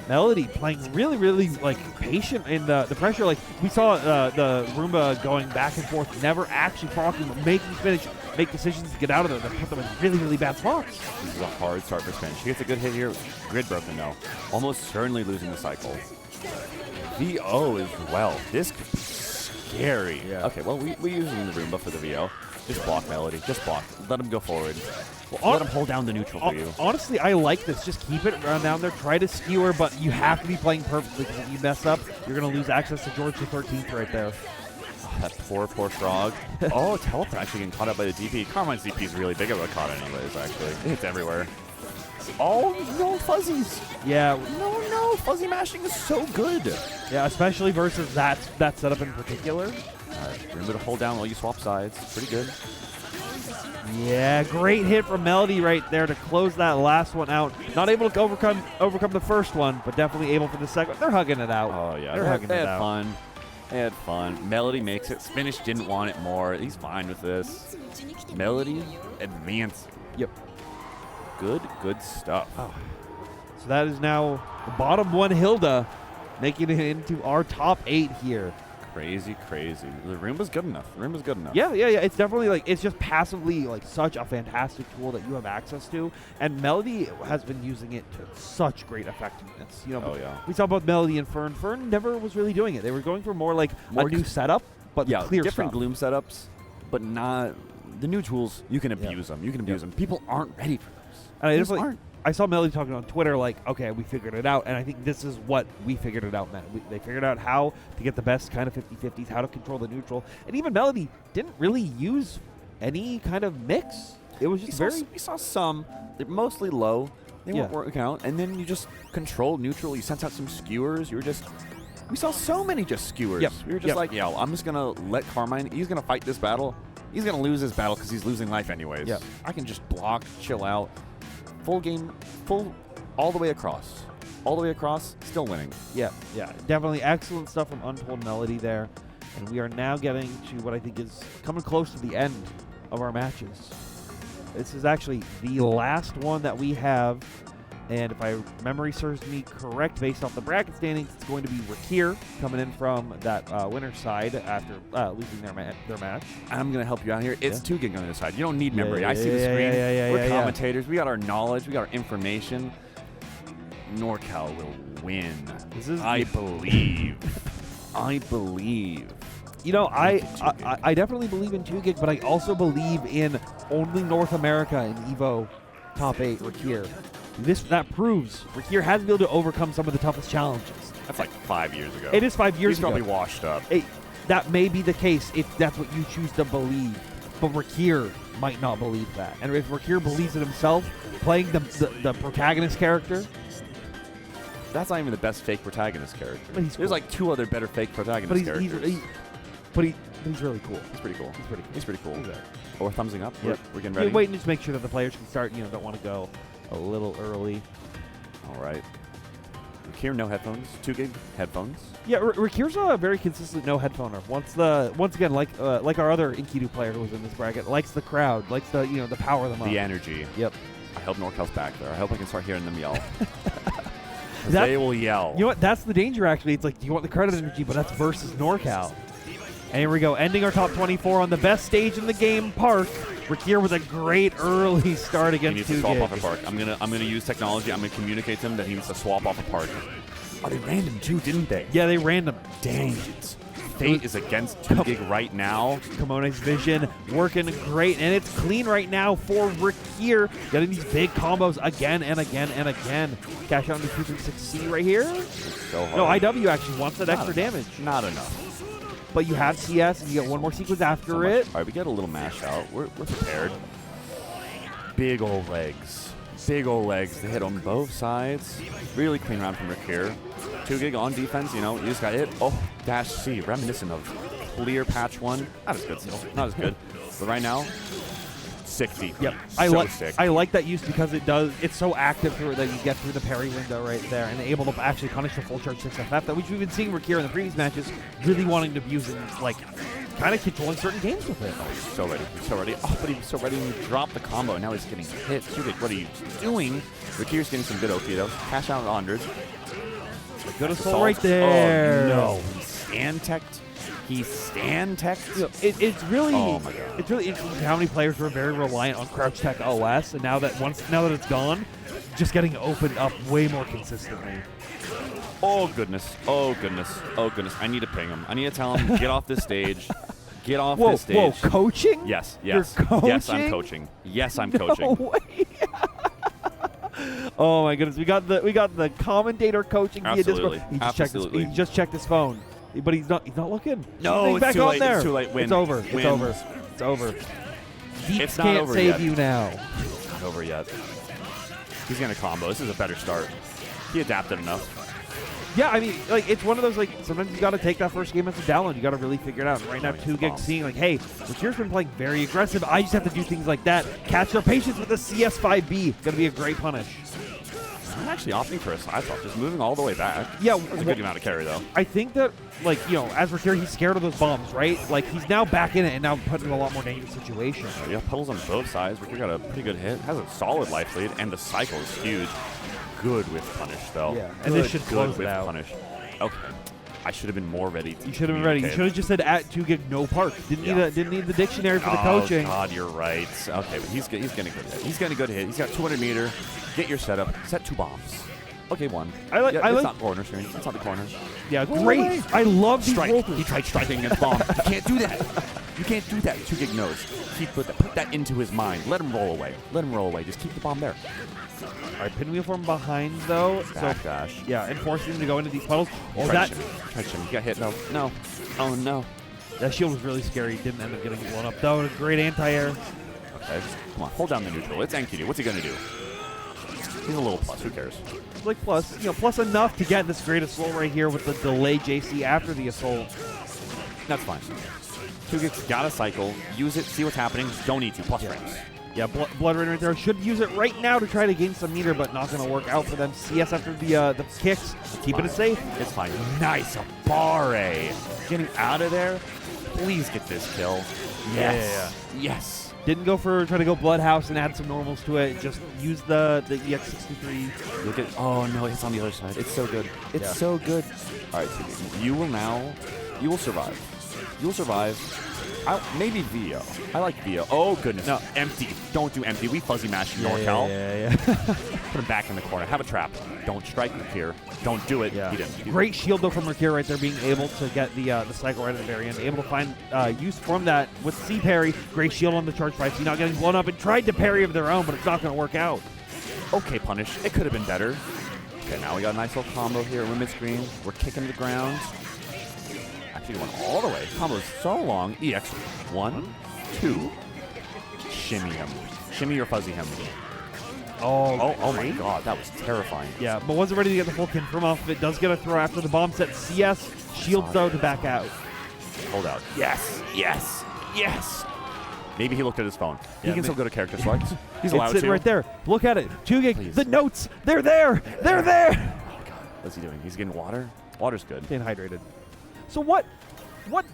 Melody playing really like patient in the pressure. Like we saw the Roomba going back and forth, never actually proccing, but making Spinach make decisions to get out of there that put them in really bad spots. This is a hard start for Spinach. She gets a good hit here. Grid broken though. Almost certainly losing the cycle. VO as well. This could be scary. Yeah. Okay, well we using the Roomba for the VO. Just block Melody. Just block. Let him go forward. Well, Let him hold down the neutral for you. Honestly, I like this. Just keep it around down there. Try to skewer, but you have to be playing perfectly because if you mess up, you're going to lose access to George the 13th right there. Oh, that poor Frog. Oh, Teleport actually getting caught up by the DP. Carmine's DP is really big of a caught anyways, actually. It's everywhere. Oh, no fuzzies. Yeah. No. Fuzzy mashing is so good. Yeah, especially versus that setup in particular. All right, remember to hold down while you swap sides. Pretty good. Yeah, great hit from Melody right there to close that last one out. Not able to overcome the first one, but definitely able for the second. They're hugging it out. Oh, yeah. They're hugging they it had out. fun. They had fun. Melody makes it. Spinach didn't want it more. He's fine with this. Melody advanced. Yep. Good stuff. Oh. So that is now the bottom one Hilda making it into our top 8 here. Crazy. The Roomba's good enough. Yeah. It's definitely like it's just passively like such a fantastic tool that you have access to, and Melody has been using it to such great effectiveness. You know, Oh, yeah. we talked about Melody and Fern. Fern never was really doing it. They were going for more like a new setup, but Yeah, clear different stuff. Gloom setups, but not the new tools. You can abuse them. You can abuse them. People aren't ready for those. And They just aren't. I saw Melody talking on Twitter like, okay, we figured it out. And I think this is what we figured it out, man. They figured out how to get the best kind of 50-50s, how to control the neutral. And even Melody didn't really use any kind of mix. It was just We saw some. They're mostly low. They weren't Yeah. working out. And then you just controlled neutral. You sent out some skewers. We saw so many just skewers. Yep. We were just like, yo, I'm just going to let Carmine. He's going to fight this battle. He's going to lose this battle because he's losing life anyways. Yep. I can just block, chill out. Full game, all the way across. All the way across, still winning. Yeah. Definitely excellent stuff from Untoldmelody there. And we are now getting to what I think is coming close to the end of our matches. This is actually the last one that we have. And if my memory serves me correct, based off the bracket standings, it's going to be Rikir coming in from that winner's side after losing their match. I'm going to help you out here. It's 2 gig on the other side. You don't need memory. yeah, I see the yeah, screen. yeah, We're yeah. commentators. We got our knowledge. We got our information. NorCal will win. I believe. I believe. You know, I definitely believe in 2 gig, but I also believe in only North America in EVO top 8 Rikir. That proves Rikir has been able to overcome some of the toughest challenges. That's like 5 years ago. It is 5 years He's ago. probably washed up. That may be the case if that's what you choose to believe, but Rikir might not believe that. And if Rikir believes it himself, playing the protagonist character, That's not even the best fake protagonist character. But he's There's cool. like 2 other better fake protagonist but characters. he's really cool. He's pretty cool. He's pretty cool. Oh, we're thumbsing up. Yep. We're getting Yeah, ready. wait and just make sure that the players can start. Don't want to go a little early. All right. Rikir, no headphones. 2 gig headphones. Yeah, Rikir's a very consistent no headphoner. Once again, like our other Enkidu player who was in this bracket, likes the crowd, likes the the power of them up. The energy. Yep. I hope NorCal's back there. I hope I can start hearing them yell. 'Cause That- they will yell. You know what? That's the danger, actually. It's like, you want the credit energy, but that's versus NorCal. And here we go, ending our top 24 on the best stage in the game, Park. Rikir with a great early start He against needs 2 to swap gig. off a park. I'm gonna use technology. I'm gonna communicate to him that he needs to swap off a park. Oh, they random too, didn't they? Yeah, they random. Dang it. Fate is against 2 gig right now. Kimone's vision working great, and it's clean right now for Rikir. Getting these big combos again and again and again. Cash out into 236C right here. So hard. No, IW actually wants that extra damage. Not enough. But you have CS, and you get one more sequence after it. All right, we get a little mash out. We're prepared. Big old legs. Big old legs. They hit on both sides. Really clean round from Rikir. 2 gig on defense, you just got hit. Oh, dash C, reminiscent of clear patch 1. Not as good still. Not as good. But right now, sick deep. Yep. Sick. I like that use because it's so active through that you get through the parry window right there and able to actually punish the full charge 6FF, which we've been seeing Rikir in the previous matches, really wanting to use it, like, kind of controlling certain games with it. Oh, he's so ready. He's so ready. Oh, but he was so ready when he dropped the combo, and now he's getting hit. What are you doing? Rikir's getting some good OK, though. Cash out on 100s. Good assault right there. Oh, no. He stand-teched. He stand-teched. You know, it's really, oh my God. It's really interesting how many players were very reliant on crouch tech OS, and now that it's gone, just getting opened up way more consistently. Oh goodness. Oh goodness. Oh goodness. I need to ping him. I need to tell him, get off this stage. Get off this stage. Whoa, coaching? Yes. You're coaching? Yes, I'm coaching. Yes, I'm coaching. No way. Oh my goodness, we got the commentator coaching via Absolutely. Discord. He just checked his phone, but he's not looking. No, he's it's back too on late. there. It's too late. Win. It's over. Win. It's over. It's over. Deeps It's not can't over save yet. you now. It's not over yet. He's gonna combo. This is a better start. He adapted enough. Yeah, I mean, like, it's one of those, like, sometimes you got to take that first game as a download. You got to really figure it out. And right now, 2GIG seeing, like, hey, Rikir's been playing very aggressive. I just have to do things like that. Catch their patience with the CS5B. Going to be a great punish. I'm actually opting for a side swap, just moving all the way back. Yeah. That's a good amount of carry, though. I think that, like, you know, as Rikir, he's scared of those bombs, right? Like, he's now back in it and now put in a lot more dangerous situations. Yeah, puddles on both sides. Rikir got a pretty good hit. Has a solid life lead, and the cycle is huge. Good with punish, though. Yeah, and this should close good with it out. punish. Okay. I should have been more ready. You should have been ready. You should have just said at 2GIG no park. Didn't need the dictionary for the coaching. Oh God, you're right. Okay, but he's getting a good hit. He's getting a good hit. He's got 200 meter. Get your setup. Set 2 bombs. Okay, 1. It's not corner screen. That's not the corner. Yeah, great. I love these Strike. roll-throughs. He tried striking against bomb. You can't do that. You can't do that. 2GIG knows. Put that into his mind. Let him roll away. Let him roll away. Just keep the bomb there. All right, pinwheel from behind, though. Backdash. Yeah, and forcing him to go into these puddles. Oh, Tried shimmy. He got hit. No. No. Oh, no. That shield was really scary. Didn't end up getting blown up, though. A great anti-air. Okay, come on. Hold down the neutral. It's NQD. What's he going to do? He's a little plus. Who cares? Like, plus enough to get this great assault right here with the delay JC after the assault. That's fine. 2GIG's got a cycle. Use it. See what's happening. Don't need to. Plus frames. Yeah, Blood Rain right there. Should use it right now to try to gain some meter, but not going to work out for them. CS after the kicks, keeping it safe. It's fine. Nice. A barre. Getting out of there. Please get this kill. Yes. Yeah. Yes. Didn't go for trying to go Bloodhouse and add some normals to it. Just use the EX63. Look at. Oh no, it's on the other side. It's so good. It's so good. All right, so you will survive. You will survive. Maybe VO. I like VO. Oh, goodness. No, empty. Don't do empty. We fuzzy mash in NorCal. Yeah. Put him back in the corner. Have a trap. Don't strike Rikir. Don't do it. Yeah. He didn't. Great shield, though, from Rikir right there, being able to get the cycle right at the very end. Able to find use from that with C parry. Great shield on the charge price. He's not getting blown up and tried to parry of their own, but it's not going to work out. Okay, punish. It could have been better. Okay, now we got a nice little combo here. Limit screen. We're kicking the ground. Actually went all the way. Combo is so long. EX. 1, 2. Shimmy him. Shimmy or fuzzy him. Oh my God, that was terrifying. Yeah, but wasn't ready to get the full confirm off of it. Does get a throw after the bomb set. CS shields though to back out. Hold out. Yes. Maybe he looked at his phone. He can still go to character select. He's allowed It's sitting to. right there. Look at it. 2GIG. Please. The notes. They're there. They're there. Oh God, what's he doing? He's getting water. Water's good. Staying hydrated. So what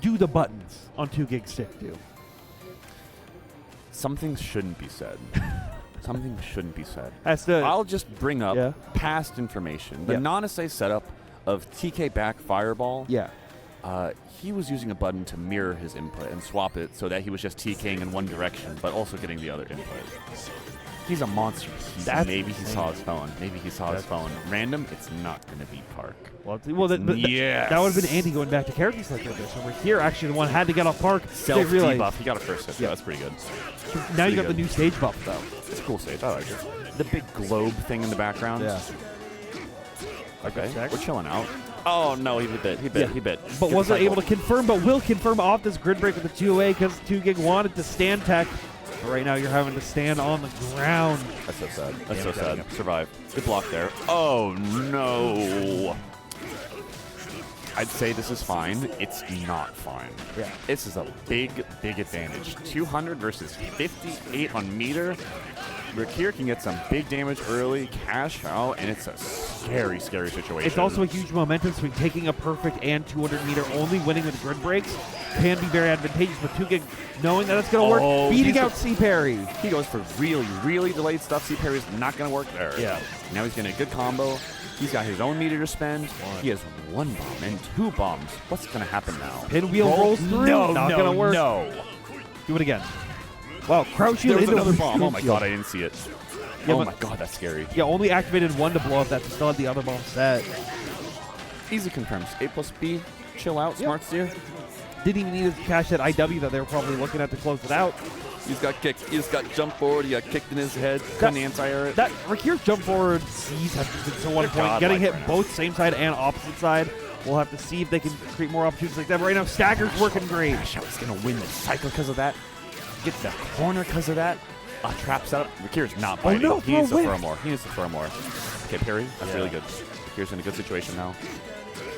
do the buttons on 2GIG stick do? Something shouldn't be said. Something shouldn't be said. I'll just bring up past information. The non-assay setup of TK back Fireball. Yeah. He was using a button to mirror his input and swap it so that he was just TKing in one direction, but also getting the other input. He's a monster. Maybe he saw his phone. Random, it's not going to beat Park. That would have been Andy going back to characters like that. So we're here, actually, the one had to get off Park. Self-debuff. He got a first hit. Yeah, that's pretty good. Now you got the new stage buff, though. It's a cool stage. I like it. The big globe thing in the background. Yeah. Okay, we're chilling out. Oh, no, he bit. But wasn't able to confirm, but will confirm off this grid break with the 2-away because 2GIG wanted to stand tech. But right now, you're having to stand on the ground. That's so sad. That's so sad. Survive. Good block there. Oh, no. I'd say this is fine. It's not fine. Yeah. This is a big advantage. 200 versus 58 on meter. Rikir can get some big damage early, cash out, and it's a scary situation. It's also a huge momentum swing. Taking a perfect and 200 meter only, winning with grid breaks can be very advantageous. But 2 gig, knowing that it's going to work, beating out C Parry. He goes for really delayed stuff. C Parry's not going to work there. Yeah. Now he's getting a good combo. He's got his own meter to spend. He has 1 bomb and 2 bombs. What's going to happen now? Pinwheel rolls through. Not going to work. No. Do it again. Wow, crouch shield There was into another bomb. Oh my shield. god, I didn't see it. Yeah, oh my god, that's scary. Yeah, only activated 1 to blow up that. Still had the other bomb set. Easy confirms. A plus B. Chill out, smart steer. Didn't even need to cash that IW that they were probably looking at to close it out. He's got kicked. He's got jump forward. He got kicked in his head. Couldn't anti-air it. That Rikir's jump forward C's have been to one point. Getting hit both same side and opposite side. We'll have to see if they can create more opportunities like that. But right now, Stagger's working great. Gosh, I was going to win the cycle because of that. Get the corner because of that. Trap setup. Rikir's not biting. No, he needs to throw more. He needs to throw more. Okay, parry. That's really good. Rikir's in a good situation now.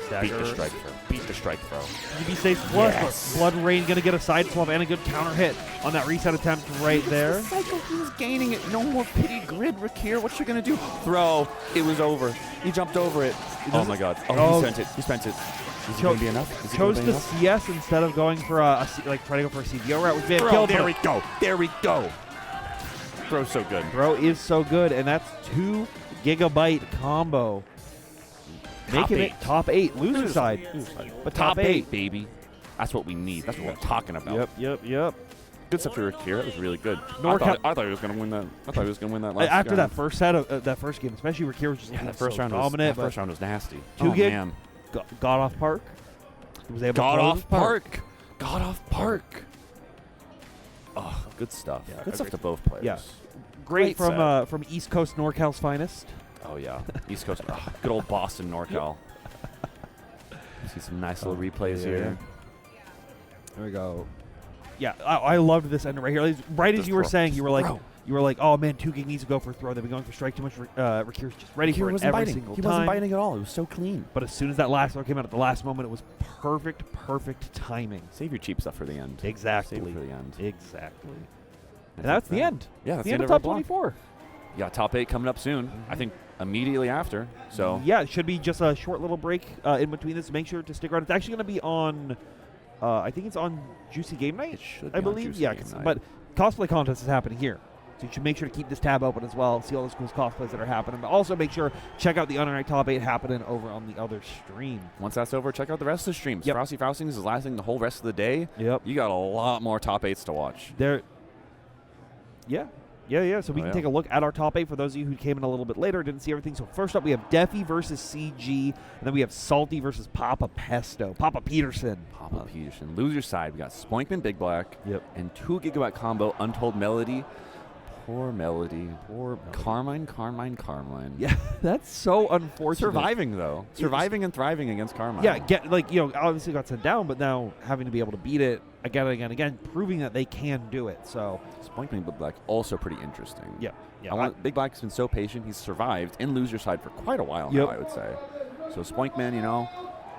Stagger. Beat the strike throw. Beat the strike throw. UB stays flush. Blood Rain going to get a side swap and a good counter hit on that reset attempt right there. Cycle, he was gaining it. No more pity grid, Rikir. What you going to do? Throw. It was over. He jumped over it. Oh my god. Oh, he spent it. He spent it. Is it going to be enough? Chose the CS instead of going for trying to go for a CBO route, which may have killed. There we go. There we go. Throw's so good. Throw is so good, and that's 2 gigabyte combo. Making it top 8. Loser side. But top 8, baby. That's what we need. That's what we're talking about. Yep. Good stuff for Rikir. That was really good. NorCal I thought he was going to win that. I thought he was going to win that last After game. that first set of that first game, especially Rikir was just looking that first so round dominant. Was, that first round was nasty. 2 gig. Man. Got off park. Was able got to off park. Got off park. Oh, good stuff. Yeah, good stuff to both players. Yeah. Great from East Coast NorCal's finest. Oh yeah, East Coast. Good old Boston NorCal. See some nice little replays here. There we go. Yeah, I loved this end right here. Right as you were saying, you were like, oh man, 2 gig needs to go for a throw. They've been going for strike too much. Rikir's just ready for it every single time. He wasn't biting at all. It was so clean. But as soon as that last throw came out at the last moment, it was perfect timing. Save your cheap stuff for the end. Exactly. Save it for the end. Exactly. And that's the end. Yeah, that's the end of top 24. Yeah, top 8 coming up soon. I think immediately after. So yeah, it should be just a short little break in between this. Make sure to stick around. It's actually going to be on. I think it's on Juicy Game Night. It should I be on believe. Juicy Yeah, Game Night. but cosplay contest is happening here. So you should make sure to keep this tab open as well. See all those cool cosplays that are happening. But also make sure check out the Unranked Top 8 happening over on the other stream. Once that's over, check out the rest of the streams. Yep. Frosty Faustings is lasting the whole rest of the day. Yep. You got a lot more top 8s to watch. Yeah. So we can take a look at our top 8 for those of you who came in a little bit later, didn't see everything. So first up, we have Defi versus CG, and then we have Salty versus Papapesto. Papa Peterson. Loser side, we got Spoinkman, BigBlack, and 2 gigabyte combo, Untoldmelody. Poor Melody. Carmine. Yeah, that's so unfortunate. Surviving, though. Surviving and thriving against Carmine. Yeah, obviously got sent down, but now having to be able to beat it again and again and again, proving that they can do it. So Spoinkman, BigBlack, also pretty interesting. Yeah. BigBlack's been so patient. He's survived in loser side for quite a while now, I would say. So Spoinkman,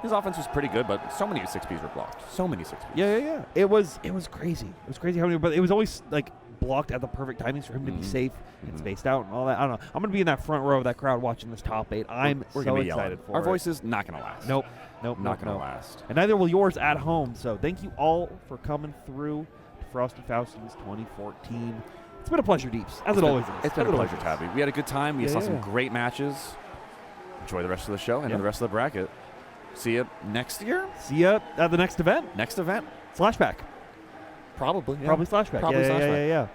his offense was pretty good, but so many 6Bs were blocked. So many 6Bs. Yeah. It was crazy. It was crazy how many, but it was always like blocked at the perfect timings for him to be safe and spaced out and all that. I don't know. I'm going to be in that front row of that crowd watching this top 8. I'm so excited for it. Our voices not going to last. Nope. Not going to last. And neither will yours at home. So thank you all for coming through to Frosty Faustings 2014. It's been a pleasure, Deeps, as it always is. It's been a pleasure, Tabby. We had a good time. We saw some great matches. Enjoy the rest of the show and the rest of the bracket. See you next year. See you at the next event. Next event. Slashback. Probably. Yeah. Probably Slashback. Probably Slashback. Yeah.